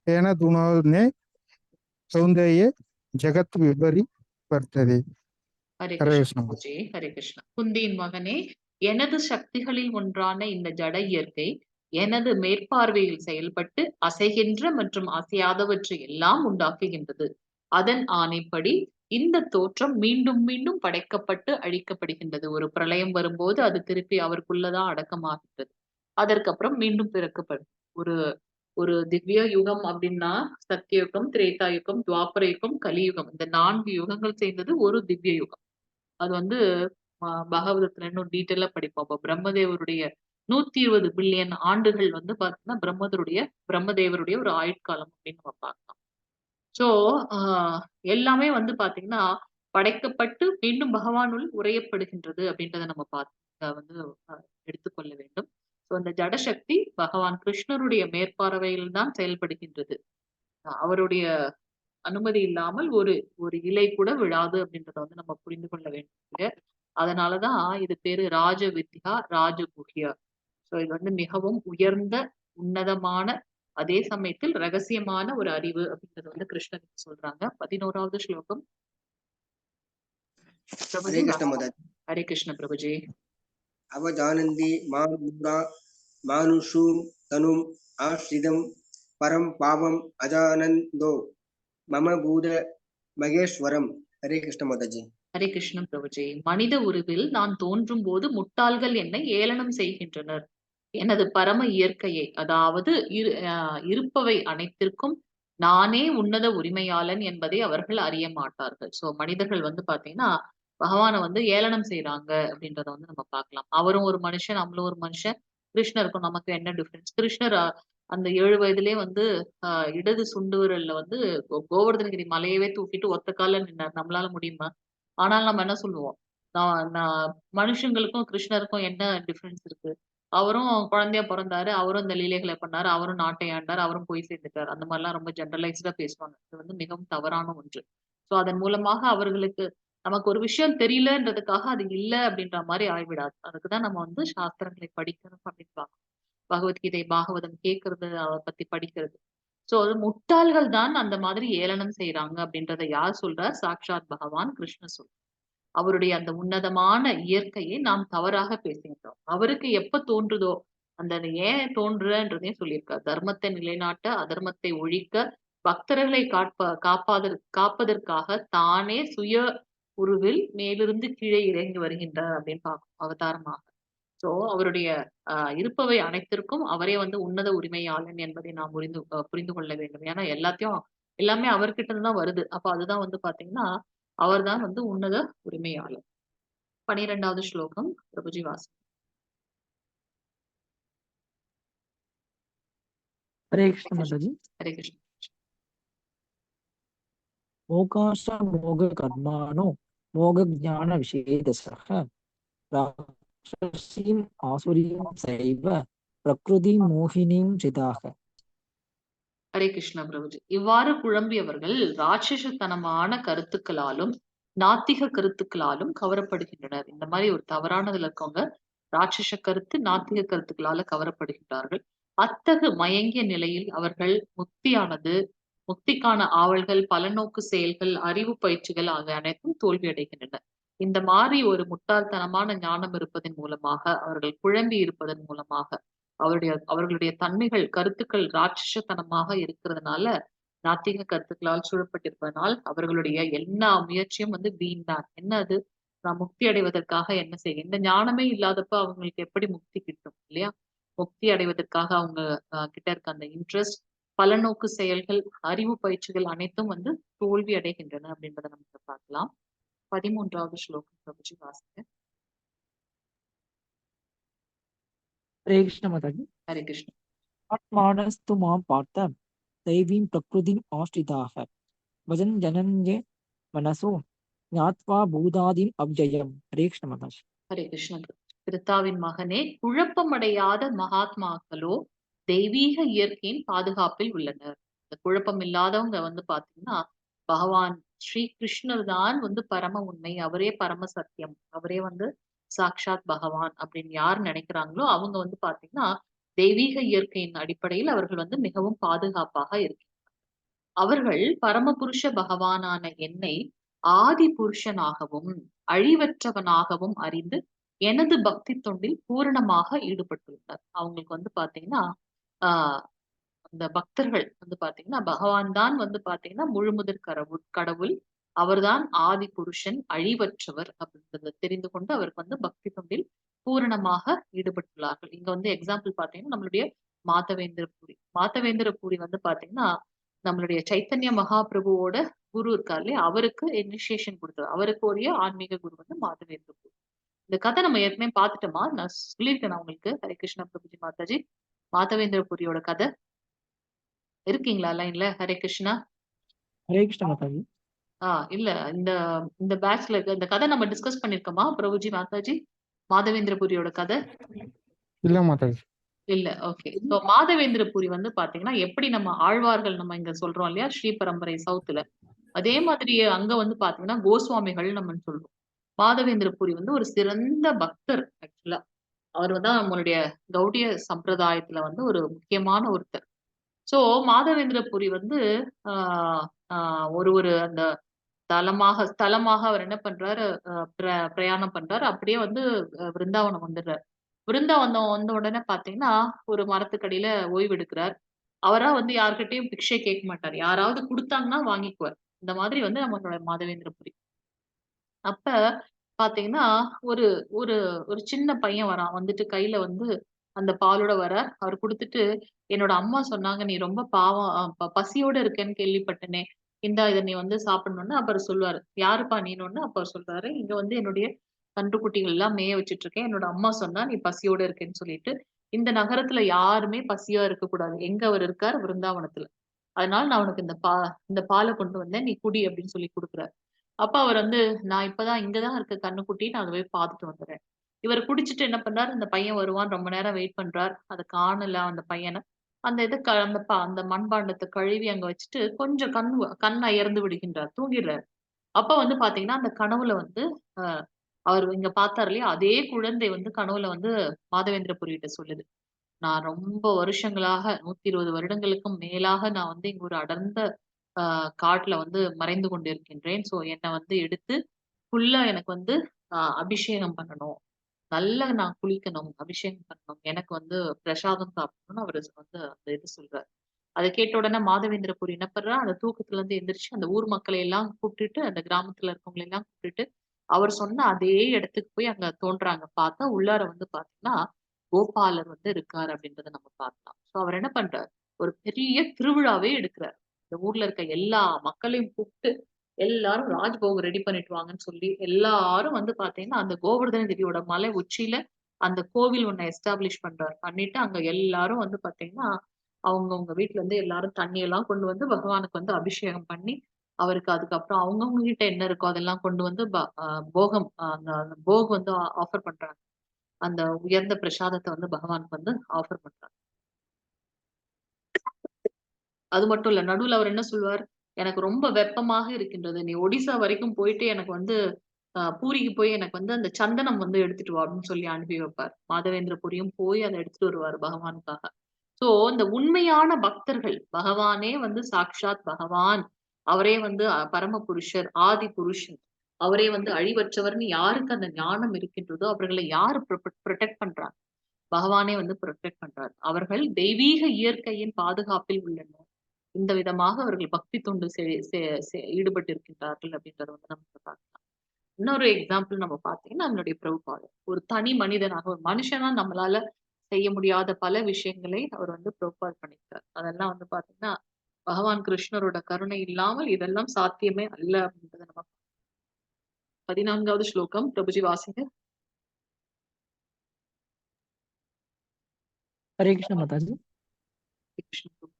तेन गुणोने सौंदर्ये जगत् विपरि वर्तते. ஹரே हरे கிருஷ்ண कृष्ण. பிரபுஜி, ஹரே கிருஷ்ணா. குந்தியின் மகனே, எனது சக்திகளில் ஒன்றான இந்த ஜட இயற்கை எனது மேற்பார்வையில் செயல்பட்டு அசைகின்ற மற்றும் அசையாதவற்றை எல்லாம் உண்டாக்குகின்றது. அதன் ஆணைப்படி இந்த தோற்றம் மீண்டும் மீண்டும் படைக்கப்பட்டு அழிக்கப்படுகின்றது. ஒரு பிரளயம் வரும்போது அது திருப்பி அவருக்குள்ளதான் அடக்கமாகின்றது. அதற்கப்புறம் மீண்டும் பிறக்கப்படும். ஒரு ஒரு திவ்ய யுகம் அப்படின்னா சத்தியுகம், திரேதா யுகம், துவாபர யுகம், கலியுகம், இந்த 4 யுகங்கள் சேர்ந்தது ஒரு திவ்ய யுகம். அது வந்து பாகவதத்துல இன்னும் டீட்டெயிலா படிப்போம். அப்ப பிரம்மதேவருடைய 120 பில்லியன் ஆண்டுகள் வந்து பாத்தீங்கன்னா பிரம்மதேவருடைய ஒரு ஆயுட்காலம் அப்படின்னு நம்ம பார்க்கலாம். சோ எல்லாமே வந்து பாத்தீங்கன்னா படைக்கப்பட்டு மீண்டும் பகவானுள் உரையப்படுகின்றது அப்படின்றத நம்ம வந்து எடுத்துக்கொள்ள வேண்டும். சோ அந்த ஜடசக்தி பகவான் கிருஷ்ணருடைய மேற்பார்வையில் தான் செயல்படுகின்றது. அவருடைய அனுமதி இல்லாமல் ஒரு ஒரு இலை கூட விழாது அப்படின்றத வந்து நம்ம புரிந்து கொள்ள வேண்டும். அதனாலதான் இது பேரு ராஜ வித்யா, ராஜகுஹ்யா. சோ இது வந்து மிகவும் உயர்ந்த, உன்னதமான, அதே சமயத்தில் ரகசியமான ஒரு அறிவு அப்படின்றத வந்து கிருஷ்ணர் சொல்றாங்க. 11வது ஸ்லோகம். हरे பிரபுஜி कृष्ण माताजी। ஹரே கிருஷ்ண பிரபுஜி. अवजानन्ति मां मूढा मानुषूं तनुम् आश्रितं परं पावम् अजानन्दो मम भूत मगेश्वरम्। हरे कृष्ण माताजी। ஹரே கிருஷ்ண பிரபுஜி. மனித உருவில் நான் தோன்றும் போது முட்டாள்கள் என்னை ஏளனம் செய்கின்றனர். எனது பரம இயற்கையை, அதாவது இருப்பவை அனைத்திற்கும் நானே உன்னத உரிமையாளன் என்பதை அவர்கள் அறிய மாட்டார்கள். சோ மனிதர்கள் வந்து பாத்தீங்கன்னா பகவானை வந்து ஏளனம் செய்யறாங்க அப்படின்றத வந்து நம்ம பார்க்கலாம். அவரும் ஒரு மனுஷன், நம்மளும் ஒரு மனுஷன். கிருஷ்ணருக்கும் நமக்கு என்ன டிஃபரன்ஸ்? கிருஷ்ணர் அந்த 7 வயதிலே வந்து இடது சுண்டு விரல்ல வந்து கோவர்தனகிரி மலையவே தூக்கிட்டு ஒத்த கால்ல நின்னார். நம்மளால முடியுமா? ஆனால் நம்ம என்ன சொல்லுவோம்? நான் மனுஷங்களுக்கும் கிருஷ்ணருக்கும் என்ன டிஃபரன்ஸ் இருக்கு? அவரும் குழந்தையா பொறந்தாரு. அவரும் இந்த லீலைகள பண்ணாரு. அவரும் நாட்டை ஆண்டார். அவரும் போய் சேர்ந்துட்டார். அந்த மாரிலாம் ரொம்ப ஜெனரலைஸ்டா பேசுவாங்க. இது வந்து மிகவும் தவறான ஒன்று. சோ அதன் மூலமாக அவர்களுக்கு நமக்கு ஒரு விஷயம் தெரியலன்றதுக்காக அது இல்ல அப்படின்ற மாரி ஆயிவிடாது. அதுக்கு தான் நம்ம வந்து சாஸ்திரங்களை படிக்கணும் அப்படின்னு பார்க்கணும். பகவத்கீதை, பாகவதம் கேட்கறது, அத பத்தி படிக்கிறது. சோ அது முட்டாள்கள் தான் அந்த மாதிரி ஏளனம் செய்றாங்க அப்படின்றத யார் சொல்றார்? சாக்ஷாத் பகவான் கிருஷ்ணர் சொல்றார். அவருடைய அந்த உன்னதமான இயற்கையை நாம் தவறாக பேசுகின்றோம். அவருக்கு எப்ப தோன்றுதோ அந்த ஏன் தோன்றுன்றதையும் சொல்லியிருக்கார். தர்மத்தை நிலைநாட்ட, அதர்மத்தை ஒழிக்க, பக்தர்களை காப்பதற்காக தானே சுய உருவில் மேலிருந்து கீழே இறங்கி வருகின்றார் அப்படின்னு பார்க்கும் அவதாரமாக. சோ அவருடைய இருப்பவை அனைத்திற்கும் அவரே வந்து உன்னத உரிமையாளன் என்பதை நாம் புரிந்து கொள்ள வேண்டும். ஏன்னா எல்லாமே அவர்கிட்ட இருந்து தான் வருது. அப்ப அதுதான் வந்து பாத்தீங்கன்னா அவர்தான் வந்து உன்னத உரிமையாளர். 12வது ஸ்லோகம் பிரபுஜி வாசி. हरे कृष्ण माता जी। ஹரே கிருஷ்ண. मोकाश मोग कर्माणो मोग ज्ञान विशेषः राक्षसीम् आसुरीं सैव प्रकृति मोहिनीं चिताः। ஹரே கிருஷ்ண பிரபுஜி. இவ்வாறு குழம்பியவர்கள் ராட்சசத்தனமான கருத்துக்களாலும் நாத்திக கருத்துக்களாலும் கவரப்படுகின்றனர். இந்த மாதிரி ஒரு தவறானதுல இருக்கவங்க ராட்சச கருத்து, நாத்திக கருத்துக்களால கவரப்படுகின்றார்கள். அத்தகு மயங்கிய நிலையில் அவர்கள் முக்திக்கான ஆவல்கள், பலநோக்கு செயல்கள், அறிவு பயிற்சிகள் ஆகிய அனைத்தும் தோல்வி அடைகின்றன. இந்த மாதிரி ஒரு முட்டாள்தனமான ஞானம் இருப்பதன் மூலமாக, அவர்கள் குழம்பி இருப்பதன் மூலமாக, அவர்களுடைய தன்மைகள், கருத்துக்கள் ராட்சசத்தனமாக இருக்கிறதுனால, நாத்திக கருத்துக்களால் சூழப்பட்டிருப்பதனால் அவர்களுடைய எல்லா முயற்சியும் வந்து வீண் தான். என்ன அது? நான் முக்தி அடைவதற்காக என்ன செய்ய? இந்த ஞானமே இல்லாதப்ப அவங்களுக்கு எப்படி முக்தி கிட்டும் இல்லையா? முக்தி அடைவதற்காக அவங்க கிட்ட இருக்க அந்த இன்ட்ரெஸ்ட், பலநோக்கு செயல்கள், அறிவு பயிற்சிகள் அனைத்தும் வந்து தோல்வி அடைகின்றன அப்படின்றத நம்ம பார்க்கலாம். 13வது ஸ்லோகம் பிரபுஜி வாசிங்க. हरे कृष्ण माता जी। ஹரே கிருஷ்ண. आत्मानस्तु मां पार्थ दैवीं प्रकृतिम् आश्रिताः भजन् जनन्ये मनसो ज्ञात्वा भूतादिम् अव्ययम्। हरे कृष्ण माता जी। ஹரே கிருஷ்ண. கிருத்தாவின் மகனே, குழப்பமடையாத மகாத்மாக்களோ தெய்வீக இயற்கையின் பாதுகாப்பில் உள்ளனர். இந்த குழப்பம் இல்லாதவங்க வந்து பாத்தீங்கன்னா பகவான் ஸ்ரீ கிருஷ்ணர் தான் வந்து பரம உண்மை. அவரே பரம சத்தியம். அவரே வந்து சாக்ஷாத் பகவான் அப்படின்னு யார் நினைக்கிறாங்களோ அவங்க வந்து பாத்தீங்கன்னா தெய்வீக இயற்கையின் அடிப்படையில் அவர்கள் வந்து மிகவும் பாதுகாப்பாக இருக்கிறார்கள். அவர்கள் பரமபுருஷ பகவானான என்னை ஆதி புருஷனாகவும் அழிவற்றவனாகவும் அறிந்து எனது பக்தி தொண்டில் பூரணமாக ஈடுபட்டுள்ளனர். அவங்களுக்கு வந்து பாத்தீங்கன்னா ஆஹ் அந்த பக்தர்கள் வந்து பாத்தீங்கன்னா பகவான் தான் வந்து பாத்தீங்கன்னா முழுமுதற் கடவுள். அவர்தான் ஆதி புருஷன், அழிவற்றவர் அப்படின்றத தெரிந்து கொண்டு அவருக்கு வந்து பக்தி தொண்டில் பூரணமாக ஈடுபட்டுள்ளார்கள். இங்க வந்து எக்ஸாம்பிள் பாத்தீங்கன்னா நம்மளுடைய மாதவேந்திர பூரி வந்து பாத்தீங்கன்னா நம்மளுடைய சைத்தன்ய மகாபிரபுவோட குரு இருக்கார் இல்லையா, அவருக்கு இனிஷியேஷன் கொடுத்தவர். அவருக்கு ஒரு ஆன்மீக குரு வந்து மாதவேந்திர பூரி. இந்த கதை நம்ம ஏற்கனவே பார்த்துட்டோமா? நான் சொல்லியிருக்கேன் நான் உங்களுக்கு. ஹரே கிருஷ்ணா பிரபுஜி மாதாஜி. மாதவேந்திர பூரியோட கதை இருக்கீங்களா லைன்ல? ஹரே கிருஷ்ணா. ஹரே கிருஷ்ண மாதாஜி. இல்ல இந்த இந்த பேட்ச்ல இந்த கதை நம்ம டிஸ்கஸ் பண்ணிருக்கோமா பிரபுஜி மாதாஜி? மாதவேந்திரபுரியோட கதை இல்ல மாதாஜி. இல்ல. ஓகே. சோ மாதவேந்திரபுரி வந்து பாத்தீங்கன்னா எப்படி நம்ம ஆழ்வார்கள் நம்ம இங்க சொல்றோம் இல்லையா ஸ்ரீ பரம்பரை சவுத்துல, அதே மாதிரி அங்க வந்து பாத்தீங்கன்னா கோஸ்வாமிகள் நம்ம சொல்றோம். மாதவேந்திரபுரி வந்து ஒரு சிறந்த பக்தர். ஆக்சுவலா அவர் தான் நம்மளுடைய கௌடிய சம்பிரதாயத்துல வந்து ஒரு முக்கியமான ஒருத்தர். சோ மாதவேந்திரபுரி வந்து ஆஹ் ஆஹ் ஒரு ஒரு அந்த ஸ்தலமாக அவர் என்ன பண்றாரு, பிரயாணம் பண்றாரு. அப்படியே வந்து விருந்தாவனம் வந்துடுறாரு. விருந்தாவனம் வந்த உடனே பாத்தீங்கன்னா ஒரு மரத்துக்கடியில ஓய்வு எடுக்கிறார். அவரா வந்து யார்கிட்டயும் பிக்ஷை கேட்க மாட்டார். யாராவது கொடுத்தாங்கன்னா வாங்கிக்குவார். இந்த மாதிரி வந்து நம்மளோட மாதவேந்திரபுரி. அப்ப பாத்தீங்கன்னா ஒரு ஒரு ஒரு சின்ன பையன் வரான். வந்துட்டு கையில வந்து அந்த பாலோட வரார். அவர் குடுத்துட்டு, "என்னோட அம்மா சொன்னாங்க நீ ரொம்ப பாவம் பசியோட இருக்கேன்னு கேள்விப்பட்டேனே. இந்தா இத நீ வந்து சாப்பிடணும்னு." அப்புறம் சொல்லுவாரு. "யாருப்பா நீன்னு?" அப்ப அவர் சொல்றாரு, "இங்க வந்து என்னுடைய கன்றுக்குட்டிகள் எல்லாம் மேய வச்சுட்டு இருக்கேன். என்னோட அம்மா சொன்னா நீ பசியோட இருக்கேன்னு சொல்லிட்டு, இந்த நகரத்துல யாருமே பசியா இருக்கக்கூடாது. எங்க அவர் இருக்கார்? விருந்தாவனத்துல. அதனால நான் உனக்கு இந்த பால கொண்டு வந்தேன். நீ குடி" அப்படின்னு சொல்லி குடுக்குறாரு. அப்ப அவர் வந்து, "நான் இப்பதான் இங்க தான் இருக்கு கன்னுக்குட்டி. நான் அத போய் பார்த்துட்டு வந்துர்றேன்." இவரு குடிச்சிட்டு என்ன பண்றாரு, அந்த பையன் வருவான். ரொம்ப நேரம் வெயிட் பண்றார். அத காணல அந்த பையன. அந்த இத க அந்த ப அந்த மண்பாண்டத்த கழுவி அங்க வச்சுட்டு கொஞ்சம் கண் அயர்ந்து விடுகின்றார். தூங்கிடுறாரு. அப்ப வந்து பாத்தீங்கன்னா, அந்த கனவுல வந்து அ அவர் இங்க பார்த்தார் இல்லையா, அதே குழந்தை வந்து கனவுல வந்து மாதவேந்திரபுரிகிட்ட சொல்லுது. "நான் ரொம்ப வருஷங்களாக 120 வருடங்களுக்கும் மேலாக நான் வந்து இங்க ஒரு அடர்ந்த காட்டுல வந்து மறைந்து கொண்டிருக்கின்றேன். சோ என்ன வந்து எடுத்து ஃபுல்லா எனக்கு வந்து அபிஷேகம் பண்ணணும். நல்லா நான் குளிக்கணும், அபிஷேகம் பண்ணணும். எனக்கு வந்து பிரசாதம் சாப்பிடணும்னு அவரு வந்து அந்த இது சொல்றாரு. அத கேட்ட உடனே மாதவேந்திரபுரி என்ன பண்றார், அந்த தூக்கத்துல இருந்து எந்திரிச்சு அந்த ஊர் மக்களை எல்லாம் கூப்பிட்டுட்டு, அந்த கிராமத்துல இருக்கவங்கள எல்லாம் கூப்பிட்டுட்டு, அவர் சொன்ன அதே இடத்துக்கு போய் அங்க தோன்றாங்க. பார்த்தா உள்ளார வந்து பார்த்தீங்கன்னா, கோபாலர் வந்து இருக்காரு அப்படின்றத நம்ம பார்க்கலாம். சோ அவர் என்ன பண்றாரு, ஒரு பெரிய திருவிழாவே எடுக்குறாரு. இந்த ஊர்ல இருக்க எல்லா மக்களையும் கூப்பிட்டு, எல்லாரும் ராஜ்போக் ரெடி பண்ணிட்டு வாங்கன்னு சொல்லி, எல்லாரும் வந்து பார்த்தீங்கன்னா, அந்த கோவர்தனகிரியோட மலை உச்சியில அந்த கோவில் ஒண்ண எஸ்டாப்ளிஷ் பண்றாரு. பண்ணிட்டு அங்க எல்லாரும் வந்து பார்த்தீங்கன்னா, அவங்கவங்க வீட்ல இருந்து எல்லாரும் தண்ணி எல்லாம் கொண்டு வந்து பகவானுக்கு வந்து அபிஷேகம் பண்ணி, அவருக்கு அதுக்கப்புறம் அவங்கவங்க கிட்ட என்ன இருக்கோ அதெல்லாம் கொண்டு வந்து ப அ போகம் அந்த அந்த போக் வந்து ஆஃபர் பண்றாங்க. அந்த உயர்ந்த பிரசாதத்த வந்து பகவானுக்கு வந்து ஆஃபர் பண்றாங்க. அது மட்டும் இல்ல. நடுவுல அவர் என்ன சொல்லுவார், "எனக்கு ரொம்ப வெப்பமாக இருக்கின்றது. நீ ஒடிசா வரைக்கும் போயிட்டு எனக்கு வந்து பூரிக்கு போய் எனக்கு வந்து அந்த சந்தனம் வந்து எடுத்துட்டு வா" அப்படின்னு சொல்லி அனுப்பி வைப்பார். மாதவேந்திரபுரியும் போய் அத எடுத்துட்டு வருவாரு பகவானுக்காக. சோ இந்த உண்மையான பக்தர்கள், பகவானே வந்து சாக்ஷாத் பகவான். அவரே வந்து பரமபுருஷர், ஆதி புருஷன். அவரே வந்து அழிவற்றவர்ன்னு யாருக்கு அந்த ஞானம் இருக்கின்றதோ, அவர்களை யாரு புரொடெக்ட் பண்றாங்க? பகவானே வந்து புரொடெக்ட் பண்றார். அவர்கள் தெய்வீக இயற்கையின் பாதுகாப்பில் உள்ளனர். இந்த விதமாக அவர்கள் பக்தி தொண்டு ஈடுபட்டு இருக்கின்றார்கள் அப்படின்றத வந்து நம்ம பார்க்கலாம். இன்னொரு எக்ஸாம்பிள் நம்ம பார்த்தீங்கன்னா, நம்மளுடைய பிரபுபாதர். ஒரு தனி மனிதனாக, ஒரு மனுஷனா நம்மளால செய்ய முடியாத பல விஷயங்களை அவர் வந்து பிரபுபாத் பண்ணியிருக்கார். அதெல்லாம் வந்து பார்த்தீங்கன்னா, பகவான் கிருஷ்ணரோட கருணை இல்லாமல் இதெல்லாம் சாத்தியமே அல்ல அப்படின்றத நம்ம 14வது ஸ்லோகம் பிரபுஜி வாசிங்க. ஹரே கிருஷ்ண மாதாஜி. கிருஷ்ண பிரபு.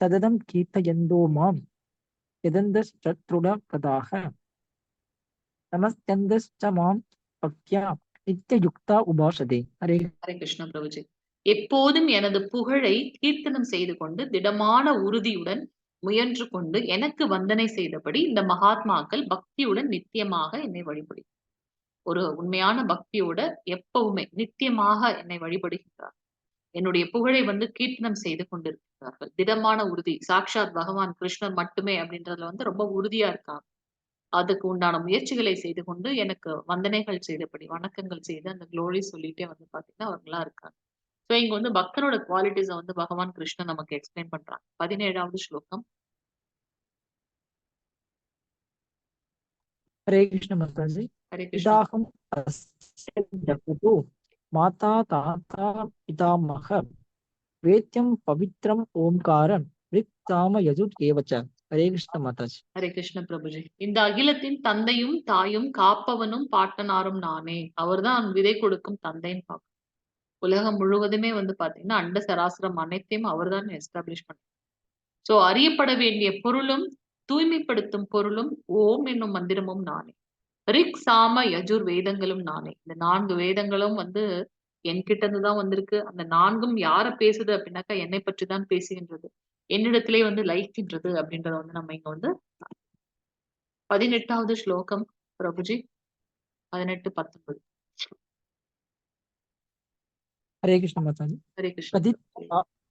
தததம் கீர்த்தயந்தோ மாம் யதந்தஸ்சத்ருடகதாः நமஸ்யந்தஸ்ச மாம் பக்த்யா நித்யயுக்தா உபாசதே. ஹரே ஹரே கிருஷ்ண பிரபுஜி. எப்போதும் எனது புகழை கீர்த்தனம் செய்து கொண்டு திடமான உறுதியுடன் முயன்று கொண்டு எனக்கு வந்தனை செய்தபடி இந்த மகாத்மாக்கள் பக்தியுடன் நித்தியமாக என்னை வழிபடி. ஒரு உண்மையான பக்தியோட எப்பவுமே நித்தியமாக என்னை வழிபடுகின்றார். என்னுடைய புகழை வந்து கீர்த்தனம் செய்து கொண்டிருக்கிறார்கள். திடமான உறுதி. சாக்ஷாத் பகவான் கிருஷ்ணர் மட்டுமே அப்படின்றதுல வந்து ரொம்ப உறுதியா இருக்காங்க. அதுக்கு உண்டான முயற்சிகளை செய்து கொண்டு எனக்கு வந்தனைகள் செய்தபடி, வணக்கங்கள் செய்து அந்த குளோரி சொல்லிட்டே வந்து பாத்தீங்கன்னா அவர்களா இருக்காங்க. சோ இங்க வந்து பக்தனோட குவாலிட்டிஸ வந்து பகவான் கிருஷ்ணன் நமக்கு எக்ஸ்பிளைன் பண்றாங்க. 17வது ஸ்லோகம். हरे कृष्ण माताजी। ஹரே கிருஷ்ணா. इदाहम अस्य जगतो माता ताता पितामह वेद्यं पवित्रम ओंकारं ऋक्साम यजुर् एवच। हरे कृष्ण माताजी। ஹரே கிருஷ்ண பிரபுஜி. இந்த அகிலத்தின் தந்தையும் தாயும் காப்பவனும் பாட்டனாரும் நானே. அவர்தான் விதை கொடுக்கும் தந்தைன்னு பார்க்கணும். உலகம் முழுவதுமே வந்து பாத்தீங்கன்னா அண்ட சராசரம் அனைத்தையும் அவர்தான் எஸ்டாப்ளிஷ் பண்ண. சோ அறியப்பட வேண்டிய பொருளும் தூய்மைப்படுத்தும் பொருளும் ஓம் என்னும் மந்திரமும் நானே. ரிக் சாம யஜுர் வேதங்களும் நானே. இந்த 4 வேதங்களும் வந்து என்கிட்ட இருந்து தான் வந்திருக்கு. அந்த 4ம் யார பேசுது அப்படின்னாக்கா என்னை பற்றி தான் பேசுகின்றது. என்னிடத்திலே வந்து லயிக்கின்றது அப்படின்றத வந்து நம்ம இங்க வந்து 18வது ஸ்லோகம் பிரபுஜி. 18, 19. हरे कृष्ण माताजी। ஹரே கிருஷ்ண.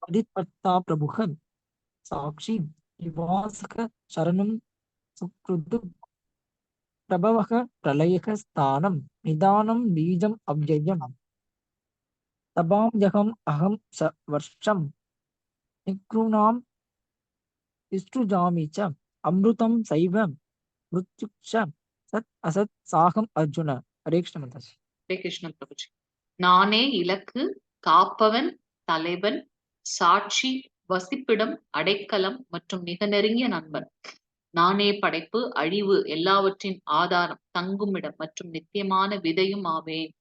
कदित्पत्ता प्रभुः साक्षी निवासक शरणं सुकृत प्रभवः प्रलयः स्थानं निदानं बीजम् अव्ययम् तवाम्यहम् अहं स वर्षं निकृणां तिष्ठुजामि च अमृतं सैव मृत्युश्च सत् असत् साहम् अर्जुन। हरे कृष्ण माताजी। ஹரே கிருஷ்ண பிரபுஜி. நானே இலக்கு, காப்பவன், தலைவன், சாட்சி, வசிப்பிடம், அடைக்கலம் மற்றும் மிக நெருங்கிய நண்பன். நானே படைப்பு, அழிவு எல்லாவற்றின் ஆதாரம், தங்குமிடம் மற்றும் நித்தியமான விதையும் ஆவேன்.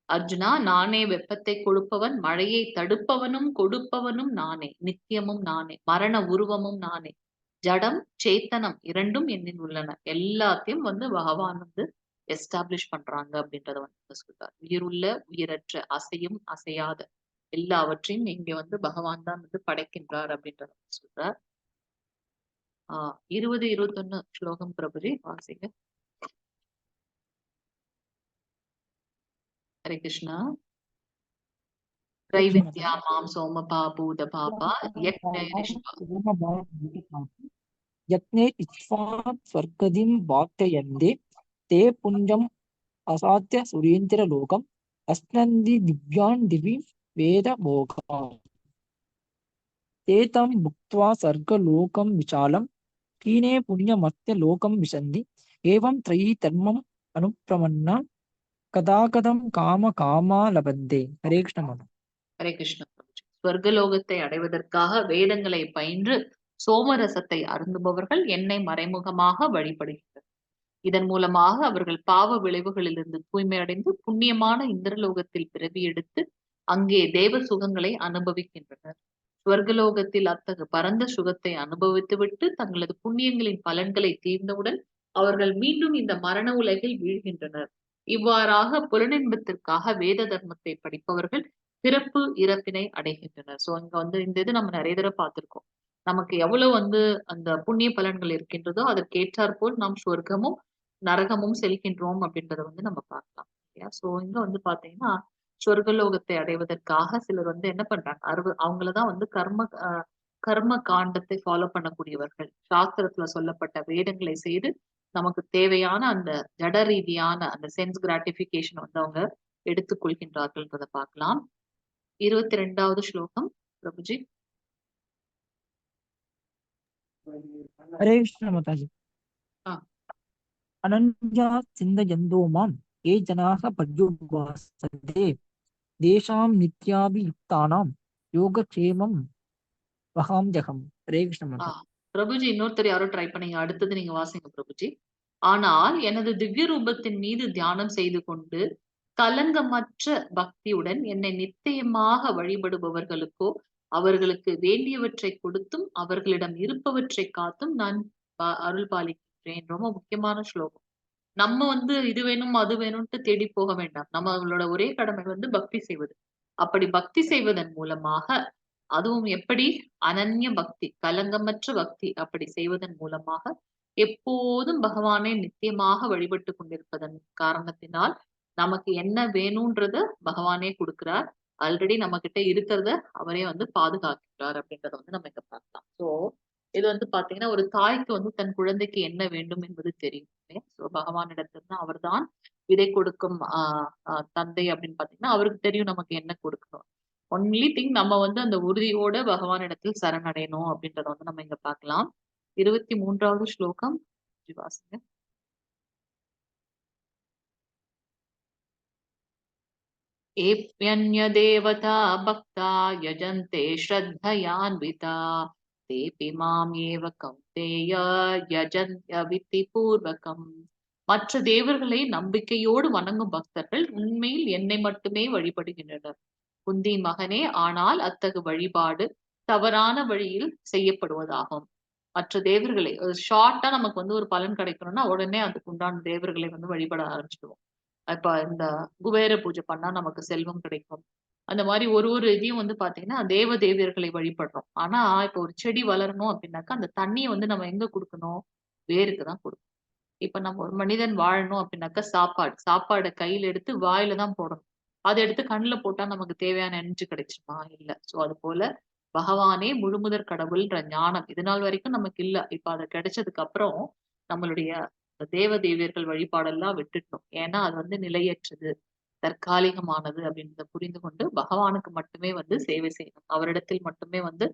அர்ஜுனா, நானே வெப்பத்தை கொடுப்பவன், மழையை தடுப்பவனும் கொடுப்பவனும் நானே, நித்தியமும் நானே, மரண உருவமும் நானே, ஜடம் சேத்தனம் இரண்டும் என்னில் உள்ளன. எல்லாத்தையும் வந்து பகவான் வந்து எஸ்டாப்ளிஷ் பண்றாங்க அப்படின்றத வந்து சொல்றார். உயிருள்ள உயிரற்ற அசையும் அசையாத எல்லாவற்றையும் இங்க வந்து பகவான் தான் வந்து படைக்கின்றார் அப்படின்றத சொல்றார். 20, 21 ஸ்லோகம் பிரபுஜி வாசிங்க. ஹரே கிருஷ்ணா. त्रैविद्या मां सोमपा भूतपापा यज्ञे इत्थात् स्वर्गदिं वाक्ययन्ते ते पुञ्जम् असाध्य सुरेन्द्रलोकम् अस्नन्ति दिव्यान् दिवि वेदभोगान् ते तं भुक्त्वा स्वर्गलोकं विशालं क्षीणे पुण्यमर्त्य लोकं विशन्ति एवं त्रयी धर्मम् अनुप्रपन्ना कदा कदं काम कामा लभन्ते। हरे कृष्ण माता। ஹரே கிருஷ்ண பிரபுஜி. ஸ்வர்கலோகத்தை அடைவதற்காக வேதங்களை பயின்று சோமரசத்தை அருந்துபவர்கள் என்னை மறைமுகமாக வழிபடுகின்றனர். இதன் மூலமாக அவர்கள் பாவ விளைவுகளிலிருந்து தூய்மையடைந்து புண்ணியமான இந்திரலோகத்தில் பிறவி எடுத்து அங்கே தேவ சுகங்களை அனுபவிக்கின்றனர். ஸ்வர்கலோகத்தில் அத்தகு பரந்த சுகத்தை அனுபவித்துவிட்டு தங்களது புண்ணியங்களின் பலன்களை தீர்ந்தவுடன் அவர்கள் மீண்டும் இந்த மரண உலகில் வீழ்கின்றனர். இவ்வாறாக புலனின்பத்திற்காக வேத தர்மத்தை படிப்பவர்கள் பிறப்பு இறப்பினை அடைகின்றனர். சோ இங்க வந்து இந்த இது நம்ம நிறைய தடவை பார்த்திருக்கோம். நமக்கு எவ்வளவு வந்து அந்த புண்ணிய பலன்கள் இருக்கின்றதோ அதற்கு ஏற்றாற்போல் நாம் சொர்க்கமும் நரகமும் செல்கின்றோம் அப்படின்றத வந்து நம்ம பார்க்கலாம். சோ இங்க வந்து பாத்தீங்கன்னா சொர்க்கலோகத்தை அடைவதற்காக சிலர் வந்து என்ன பண்றாங்க, அவங்களதான் வந்து கர்ம காண்டத்தை ஃபாலோ பண்ணக்கூடியவர்கள். சாஸ்திரத்துல சொல்லப்பட்ட வேதங்களை செய்து நமக்கு தேவையான அந்த ஜட ரீதியான அந்த சென்ஸ் கிராட்டிபிகேஷன் வந்து அவங்க எடுத்துக்கொள்கின்றார்கள்ன்றத பார்க்கலாம். 22வது ஸ்லோகம் பிரபுஜி. हरे कृष्ण माताजी। अनन्या चिन्तयन्तो मां ये जनाः पर्युपासते तेषां नित्याभियुक्तानां योगक्षेमं वहाम्यहम्। हरे कृष्ण माता। பிரபுஜி இன்னொருத்தர் யாரோ ட்ரை பண்ணீங்க. அடுத்தது நீங்க வாசிங்க பிரபுஜி. ஆனால் எனது திவ்ய ரூபத்தின் மீது தியானம் செய்து கொண்டு கலங்கமற்ற பக்தியுடன் என்னை நிச்சயமாக வழிபடுபவர்களுக்கோ அவர்களுக்கு வேண்டியவற்றை கொடுத்தும் அவர்களிடம் இருப்பவற்றை காத்தும் நான் அருள் பாலிக்கின்றேன். ரொம்ப முக்கியமான ஸ்லோகம். நம்ம வந்து இது வேணும் அது வேணும்ட்டு தேடி போக வேண்டாம். நம்மளோட ஒரே கடமை வந்து பக்தி செய்வது. அப்படி பக்தி செய்வதன் மூலமாக, அதுவும் எப்படி அனன்ய பக்தி, கலங்கமற்ற பக்தி அப்படி செய்வதன் மூலமாக எப்போதும் பகவானை நித்தியமாக வழிபட்டு கொண்டிருப்பதன் காரணத்தினால் நமக்கு என்ன வேணும்ன்றத பகவானே கொடுக்கிறார். ஆல்ரெடி நம்ம கிட்ட இருக்கிறத அவரே வந்து பாதுகாக்கிறார் அப்படின்றத வந்து நம்ம இங்க பார்க்கலாம். சோ இது வந்து பாத்தீங்கன்னா ஒரு தாய்க்கு வந்து தன் குழந்தைக்கு என்ன வேண்டும் என்பது தெரியும். சோ பகவானிடத்திலிருந்து அவர்தான் விதை கொடுக்கும் தந்தை அப்படின்னு பாத்தீங்கன்னா அவருக்கு தெரியும் நமக்கு என்ன கொடுக்கணும். ஒன்லி திங் நம்ம வந்து அந்த உறுதியோட பகவானிடத்தில் சரணடையணும் அப்படின்றத வந்து நம்ம இங்க பார்க்கலாம். 23வது ஸ்லோகம் வாசிங்க. ஏப்யன்யதேவதா பக்தா யஜந்தே ஸ்ரத்தயான்விதா தேபி மாம் ஏவ கௌந்தேய யஜந்த்யவித்தி பூர்வகம். மற்ற தேவர்களை நம்பிக்கையோடு வணங்கும் பக்தர்கள் உண்மையில் என்னை மட்டுமே வழிபடுகின்றனர். குந்தி மகனே, ஆனால் அத்தகு வழிபாடு தவறான வழியில் செய்யப்படுவதாகும். மற்ற தேவர்களை ஷார்ட்டா நமக்கு வந்து ஒரு பலன் கிடைக்கணும்னா உடனே அதுக்கு உண்டான தேவர்களை வந்து வழிபட ஆரம்பிச்சிடுவோம். இப்ப இந்த குபேர பூஜை பண்ணா நமக்கு செல்வம் கிடைக்கும். அந்த மாதிரி ஒரு இதையும் வந்து பாத்தீங்கன்னா தேவ தேவியர்களை வழிபடுறோம். ஆனா இப்ப ஒரு செடி வளரணும் அப்படின்னாக்கா அந்த தண்ணியை வந்து நம்ம எங்க கொடுக்கணும்? வேருக்கு தான் கொடுக்கணும். இப்ப நம்ம ஒரு மனிதன் வாழணும் அப்படின்னாக்கா சாப்பாடை கையில எடுத்து வாயில தான் போடணும். அதை எடுத்து கண்ணுல போட்டா நமக்கு தேவையான எனர்ஜி கிடைச்சிருமா? இல்ல. சோ அது போல பகவானே முழுமுதற் கடவுள்ன்ற ஞானம் இது நாள் வரைக்கும் நமக்கு இல்ல. இப்ப அது கிடைச்சதுக்கு அப்புறம் நம்மளுடைய தேவ தேவியர்கள் வழிபாடெல்லாம் விட்டுட்டோம். ஏன்னா அது வந்து நிலையற்றது, தற்காலிகமானது அப்படின்றத புரிந்து கொண்டு பகவானுக்கு மட்டுமே வந்து சேவை செய்யணும். அவரிடத்தில் மட்டுமே வந்து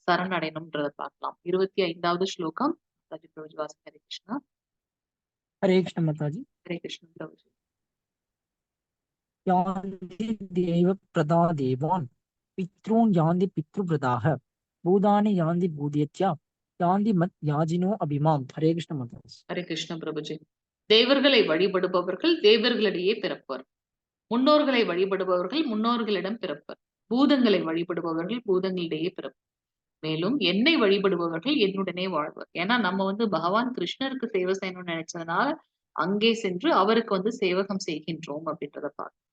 சரணடையணும்ன்றத பார்க்கலாம். 25வது ஸ்லோகம் பிரபுஜி வாசிங்க. ஹரே கிருஷ்ணா. हरे कृष्ण माता जी। हरे कृष्ण प्रभुजी. यान्ति देव प्रदा देवान् पितॄन् यान्ति पितृप्रदाः भूतानि यान्ति भूतेत्या यान्ति मत् याजिनो अभिमाम्। हरे कृष्ण माता जी। हरे कृष्ण प्रभुजी. தேவர்களை வழிபடுபவர்கள் தேவர்களிடையே பிறப்பர். முன்னோர்களை வழிபடுபவர்கள் முன்னோர்களிடம் பிறப்பர். பூதங்களை வழிபடுபவர்கள் பூதங்களிடையே பிறப்பர். மேலும் என்னை வழிபடுபவர்கள் என்னுடனே வாழ்வர். ஏன்னா நம்ம வந்து பகவான் கிருஷ்ணருக்கு சேவை செய்யணும்னு நினைச்சதுனால அங்கே சென்று அவருக்கு வந்து சேவகம் செய்கின்றோம் அப்படின்றத பார்க்கணும்.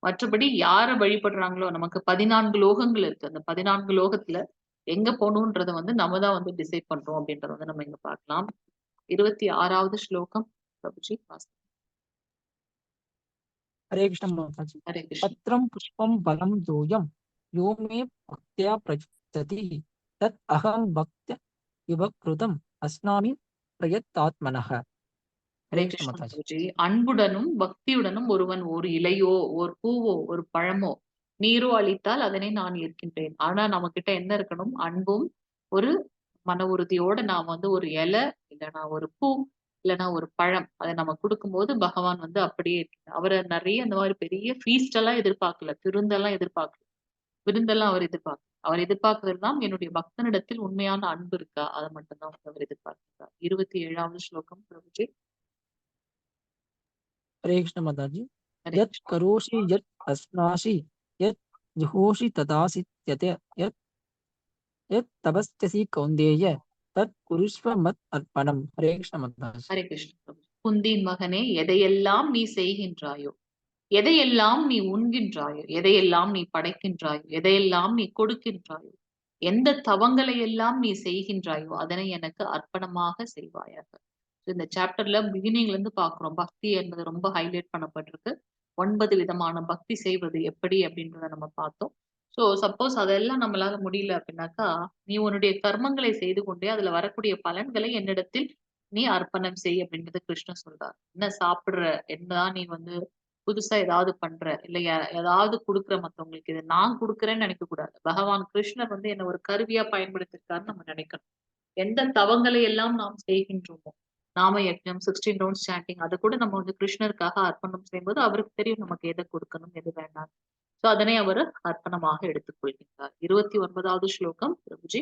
மற்றபடி யார வழிபடுறாங்களோ நமக்கு 14 லோகங்கள் இருக்கு. அந்த 14 லோகத்துல எங்க போகணும்ன்றத வந்து நம்ம தான் வந்து டிசைட் பண்றோம் அப்படின்றத வந்து நம்ம இங்க பார்க்கலாம். 26வது ஸ்லோகம் பிரபுஜி வாசிங்க. हरे कृष्ण माता जी। हरे कृष्ण. पत्रं पुष्पं फलं तोयं यो मे भक्त्या प्रयच्छति तत् अहं भक्त्या विभकृतम् अस्नामि प्रयत्तात्मनः। ஹரே हरे कृष्ण கிருஷ்ண माता जी। பிரபுஜி. அன்புடனும் பக்தியுடனும் ஒருவன் ஒரு இலையோ ஒரு பூவோ ஒரு பழமோ நீரோ அளித்தால் அதனை நான் ஏற்கின்றேன். ஆனா நம்ம கிட்ட என்ன இருக்கணும்? அன்பும் ஒரு மன உறுதியோட நாம வந்து ஒரு இலை இல்லைன்னா ஒரு பூ இல்லைன்னா ஒரு பழம் அதை நம்ம கொடுக்கும்போது பகவான் வந்து அப்படியே இருக்கிறார். அவரை நிறைய இந்த மாதிரி பெரிய ஃபீஸ்ட் எல்லாம் எதிர்பார்க்கல, விருந்தெல்லாம் எதிர்பார்க்கல. விருந்தெல்லாம் அவர் எதிர்பார்க்கல. அவர் எதிர்பார்ப்பதெல்லாம் என்னுடைய பக்தனிடத்தில் உண்மையான அன்பு இருக்கா, அதை மட்டும்தான் அவர் எதிர்பார்க்கிறார். 27வது ஸ்லோகம் பிரபுஜி. हरे कृष्ण माता जी। हरे यत् कृष्ण. करोषि यत् अस्नासि यत् जुहोषि तदासि यत् यत् यत् तपस्यसि कौन्तेय तत् कुरुष्व मत् अर्पणम्। हरे कृष्ण माता जी। ஹரே கிருஷ்ண பிரபு. குந்தின் மகனே, எதையெல்லாம் நீ செய்கின்றாயோ, எதையெல்லாம் நீ உண்கின்றாயோ, எதையெல்லாம் நீ படைக்கின்றாயோ, எதையெல்லாம் நீ கொடுக்கின்றாயோ, எந்த தவங்களை எல்லாம் நீ செய்கின்றாயோ அதனை எனக்கு அர்ப்பணமாக செய்வாயாக. இந்த சாப்டர்ல பிகினிங்ல இருந்து பாக்குறோம். பக்தி என்பது ரொம்ப ஹைலைட் பண்ணப்பட்டிருக்கு. 9 விதமான பக்தி செய்வது எப்படி அப்படின்றத நம்ம பார்த்தோம். சோ சப்போஸ் அதெல்லாம் நம்மளால முடியல அப்படின்னாக்கா நீ உன்னுடைய கர்மங்களை செய்து கொண்டே அதுல வரக்கூடிய பலன்களை என்னிடத்தில் நீ அர்ப்பணம் செய் அப்படின்றது கிருஷ்ணன் சொல்றார். என்ன சாப்பிடுற, என்னதான் நீ வந்து புதுசா ஏதாவது பண்ற, இல்ல ஏதாவது கொடுக்குற மத்தவங்களுக்கு, இதை நான் கொடுக்குறேன்னு நினைக்க கூடாது. பகவான் கிருஷ்ணர் வந்து என்ன ஒரு கருவியா பயன்படுத்திருக்காருன்னு நம்ம நினைக்கணும். எந்த தவங்களை எல்லாம் நாம் செய்கின்றோமோ, நாம யஜ்ஞம் 16 ரவுண்ட்ஸ் சாண்டிங் அதை கூட நம்ம வந்து கிருஷ்ணருக்காக அர்ப்பணம் செய்யும்போது அவருக்கு தெரியும் நமக்கு எதை கொடுக்கணும் எது வேண்டாம். சோ அதனை அவர் அர்ப்பணமாக எடுத்துக் கொள்கின்றார். 29வது ஸ்லோகம் பிரபுஜி.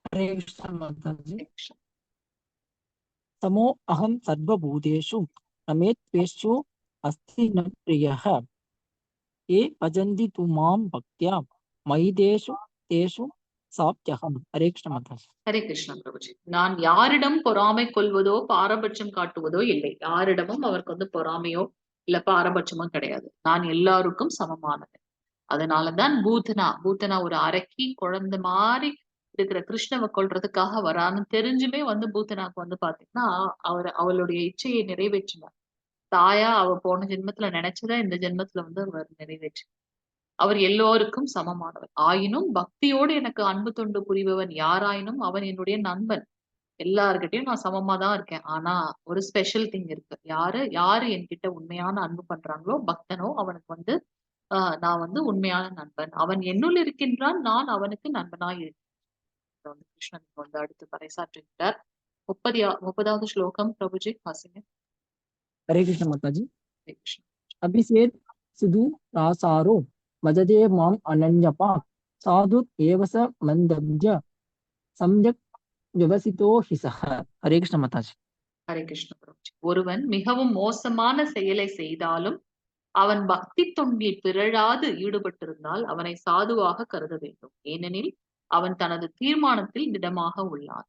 हरे कृष्ण माता जी। समो अहं सर्वभूतेषु न मे त्वेषु अस्ति न प्रियः ये भजन्ति तु मां भक्त्या मयि तेषु साप्यहम्। हरे कृष्ण माता जी। ஹரே கிருஷ்ணா பிரபுஜி. நான் யாரிடம் பொறாமை கொள்வதோ பாரபட்சம் காட்டுவதோ இல்லை. யாரிடமும் அவருக்கு வந்து பொறாமையோ இல்ல பாரபட்சமோ கிடையாது. நான் எல்லாருக்கும் சமமானவன். அதனாலதான் பூத்தனா ஒரு அரக்கி குழந்தை மாதிரி இருக்கிற கிருஷ்ணவை கொல்றதுக்காக வரான்னு தெரிஞ்சுமே வந்து பூத்தனாக்கு வந்து பாத்தீங்கன்னா அவளுடைய இச்சையை நிறைவேற்றினார். தாயா அவ போன ஜென்மத்துல நினைச்சதா இந்த ஜென்மத்துல வந்து அவர் நிறைவேற்றி. அவர் எல்லோருக்கும் சமமானவர். ஆயினும் பக்தியோடு எனக்கு அன்பு தொண்டு புரிபவன் யாராயினும் அவன் என்னுடைய நண்பன். எல்லார்கிட்டயும் நான் சமமா தான் இருக்கேன். ஆனா ஒரு ஸ்பெஷல் திங் இருக்கு. யாரு என்கிட்ட உண்மையான அன்பு பண்றாங்களோ பக்தனோ அவனுக்கு வந்து நான் வந்து உண்மையான நண்பன். அவன் என்னுள் இருக்கின்றான், நான் அவனுக்கு நண்பனாய் இருக்கிறேன். வந்து கிருஷ்ணன் வந்து அடுத்து பறைசாற்றுகிறார். 30வது ஸ்லோகம் பிரபுஜி வாசிங்க. हरे कृष्ण माता जी। ஹரே கிருஷ்ணா. अभिषेक सुदु रासारो भजते माम अनन्यपा साधु एव स मन्दव्य सम्यक् व्यवसितो हि सः। हरे कृष्ण माता जी। ஹரே கிருஷ்ண பிரபுஜி. ஒருவன் மிகவும் மோசமான செயலை செய்தாலும் அவன் பக்தி தொண்டில் பிறழாது ஈடுபட்டிருந்தால் அவனை சாதுவாக கருத வேண்டும். ஏனெனில் அவன் தனது தீர்மானத்தில் திடமாக உள்ளான்.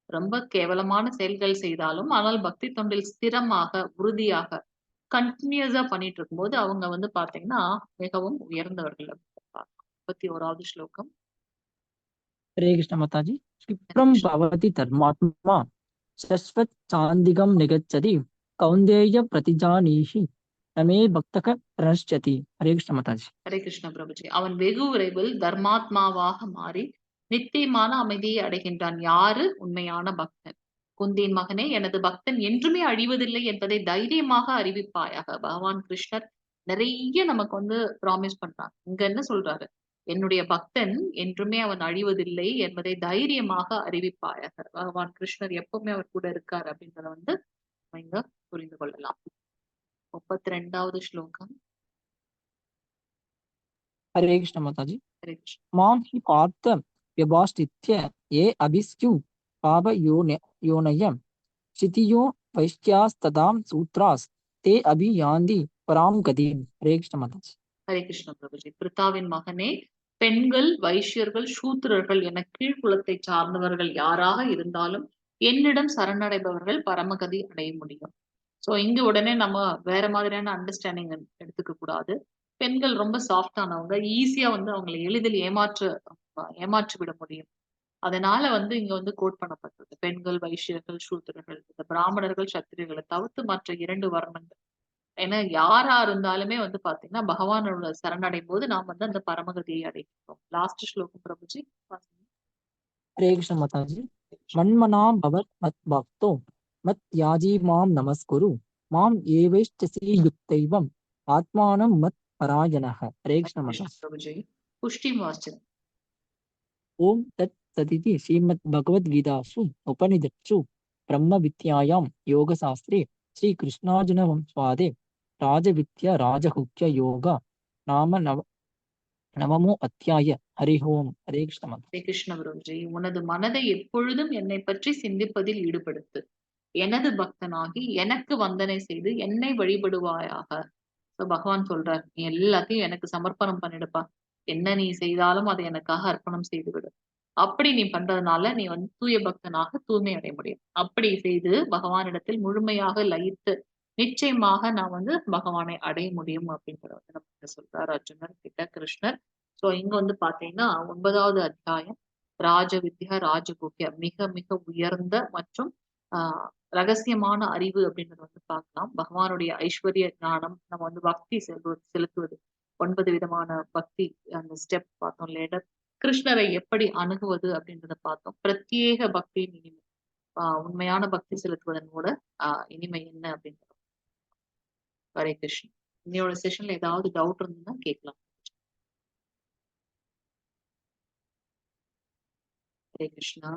ரொம்ப கேவலமான செயல்கள் செய்தாலும் ஆனால் பக்தி தொண்டில் ஸ்திரமாக உறுதியாக கண்டினியூஸா பண்ணிட்டு இருக்கும்போது அவங்க வந்து பாத்தீங்கன்னா மிகவும் உயர்ந்தவர்கள். 31வது ஸ்லோகம். हरे कृष्ण माता जी। क्षिप्रं भवति धर्मात्मा शश्वत् चान्दिकं निगच्छति कौन्तेय प्रतिजानीहि न मे भक्तः प्रणश्यति। हरे कृष्ण माता जी। ஹரே கிருஷ்ண பிரபுஜி. அவன் வெகு விரைவில் தர்மாத்மாவாக மாறி நித்தியமான அமைதியை அடைகின்றான். யாரு? உண்மையான பக்தன். குந்தியின் மகனே, எனது பக்தன் என்றுமே அழிவதில்லை என்பதை தைரியமாக அறிவிப்பாயாக. பகவான் கிருஷ்ணர் நிறைய நமக்கு வந்து ப்ராமிஸ் பண்றாங்க. இங்க என்ன சொல்றாரு? என்னுடைய பக்தன் என்றுமே அவன் அழிவதில்லை என்பதை தைரியமாக அறிவிப்பாயாக. பகவான் கிருஷ்ணர் எப்பவுமே அவர் கூட இருக்காரு அப்படின்றத வந்து நம்ம இங்க புரிந்து கொள்ளலாம். 32வது ஸ்லோகம். हरे कृष्ण माता जी। ஹரே கிருஷ்ண. मां हि पार्थ व्यभाश्रित्य ये अभिस्यु योनय क्षितियो वैश्यास्तदां सूत्रास् ते अभियान्ति परां गतिम्। हरे कृष्ण माता जी। ஹரே கிருஷ்ண பிரபுஜி. பிரித்தாவின் மகனே, பெண்கள், வைஷ்யர்கள், சூத்திரர்கள் என கீழ்குலத்தை சார்ந்தவர்கள் யாராக இருந்தாலும் என்னிடம் சரணடைபவர்கள் பரமகதி அடைய முடியும். சோ இங்க உடனே நம்ம வேற மாதிரியான அண்டர்ஸ்டாண்டிங் எடுத்துக்க கூடாது. பெண்கள் ரொம்ப சாஃப்டானவங்க, ஈஸியா வந்து அவங்களை எளிதில் ஏமாற்றி விட முடியும். அதனால வந்து இங்க வந்து கோட் பண்ணப்பட்டது. பெண்கள், வைஷ்யர்கள், சூத்திரர்கள், இந்த பிராமணர்கள், சத்திரியர்களை தவிர்த்து மற்ற 2 வர்ணங்கள். ஏன்னா யாரா இருந்தாலுமே வந்து பாத்தீங்கன்னா பகவானோட சரணடையும் போது நாம் வந்து அந்த பரமகதியை அடைகிறோம். லாஸ்ட் ஸ்லோகம் பிரபுஜி. हरे कृष्ण माता जी। मन्मना भवत् मत् भक्तो मत् याजी मां नमस्कुरु माम एवैष्टसि युक्तैवम् आत्मानं मत् परायणः। हरे कृष्ण माता जी। பிரபுஜி புஷ்டி வாசனம். ओम तत्सदिति श्रीमद्भगवद्गीतासु उपनिषत्सु ब्रह्मविद्यायां योगशास्त्रे श्रीकृष्णार्जुनसंवादे राजविद्या राजगुह्य योग नाम नवमो अध्याय। हरि ओम। हरे कृष्ण माता। ஹரே கிருஷ்ண பிரபுஜி. உனது மனதை எப்பொழுதும் என்னை பற்றி சிந்திப்பதில் ஈடுபடுத்து. எனது பக்தனாகி எனக்கு வந்தனை செய்து என்னை வழிபடுவாயாக. பகவான் சொல்றார், நீ எல்லாத்தையும் எனக்கு சமர்ப்பணம் பண்ணிடுப்பா. என்ன நீ செய்தாலும் அதை எனக்காக அர்ப்பணம் செய்து விடு. அப்படி நீ பண்றதுனால நீ வந்து தூய பக்தனாக தூய்மை அடைய முடியும். அப்படி செய்து பகவானிடத்தில் முழுமையாக லயித்து நிச்சயமாக நான் வந்து பகவானை அடைய முடியும் அப்படின்றத வந்து நமக்கு சொல்றார் அர்ஜுனர் கிட்ட கிருஷ்ணர். சோ இங்க வந்து பாத்தீங்கன்னா 9வது அத்தியாயம் ராஜவித்யா ராஜகுஹ்ய மிக மிக உயர்ந்த மற்றும் ரகசியமான அறிவு அப்படின்றத வந்து பார்க்கலாம். பகவானுடைய ஐஸ்வர்ய ஞானம், நம்ம வந்து பக்தி செலுத்துவது 9 விதமான பக்தி அந்த ஸ்டெப் பார்த்தோம். லேட்டர் கிருஷ்ணரை எப்படி அணுகுவது அப்படின்றத பார்த்தோம். பிரத்யேக பக்தியின் இனிமை, உண்மையான பக்தி செலுத்துவதன் கூட இனிமை என்ன அப்படின்றது. ஹரே கிருஷ்ணன். இன்னையோட செஷன்ல ஏதாவது டவுட் இருந்ததுன்னா கேட்கலாம். ஹரே கிருஷ்ணா.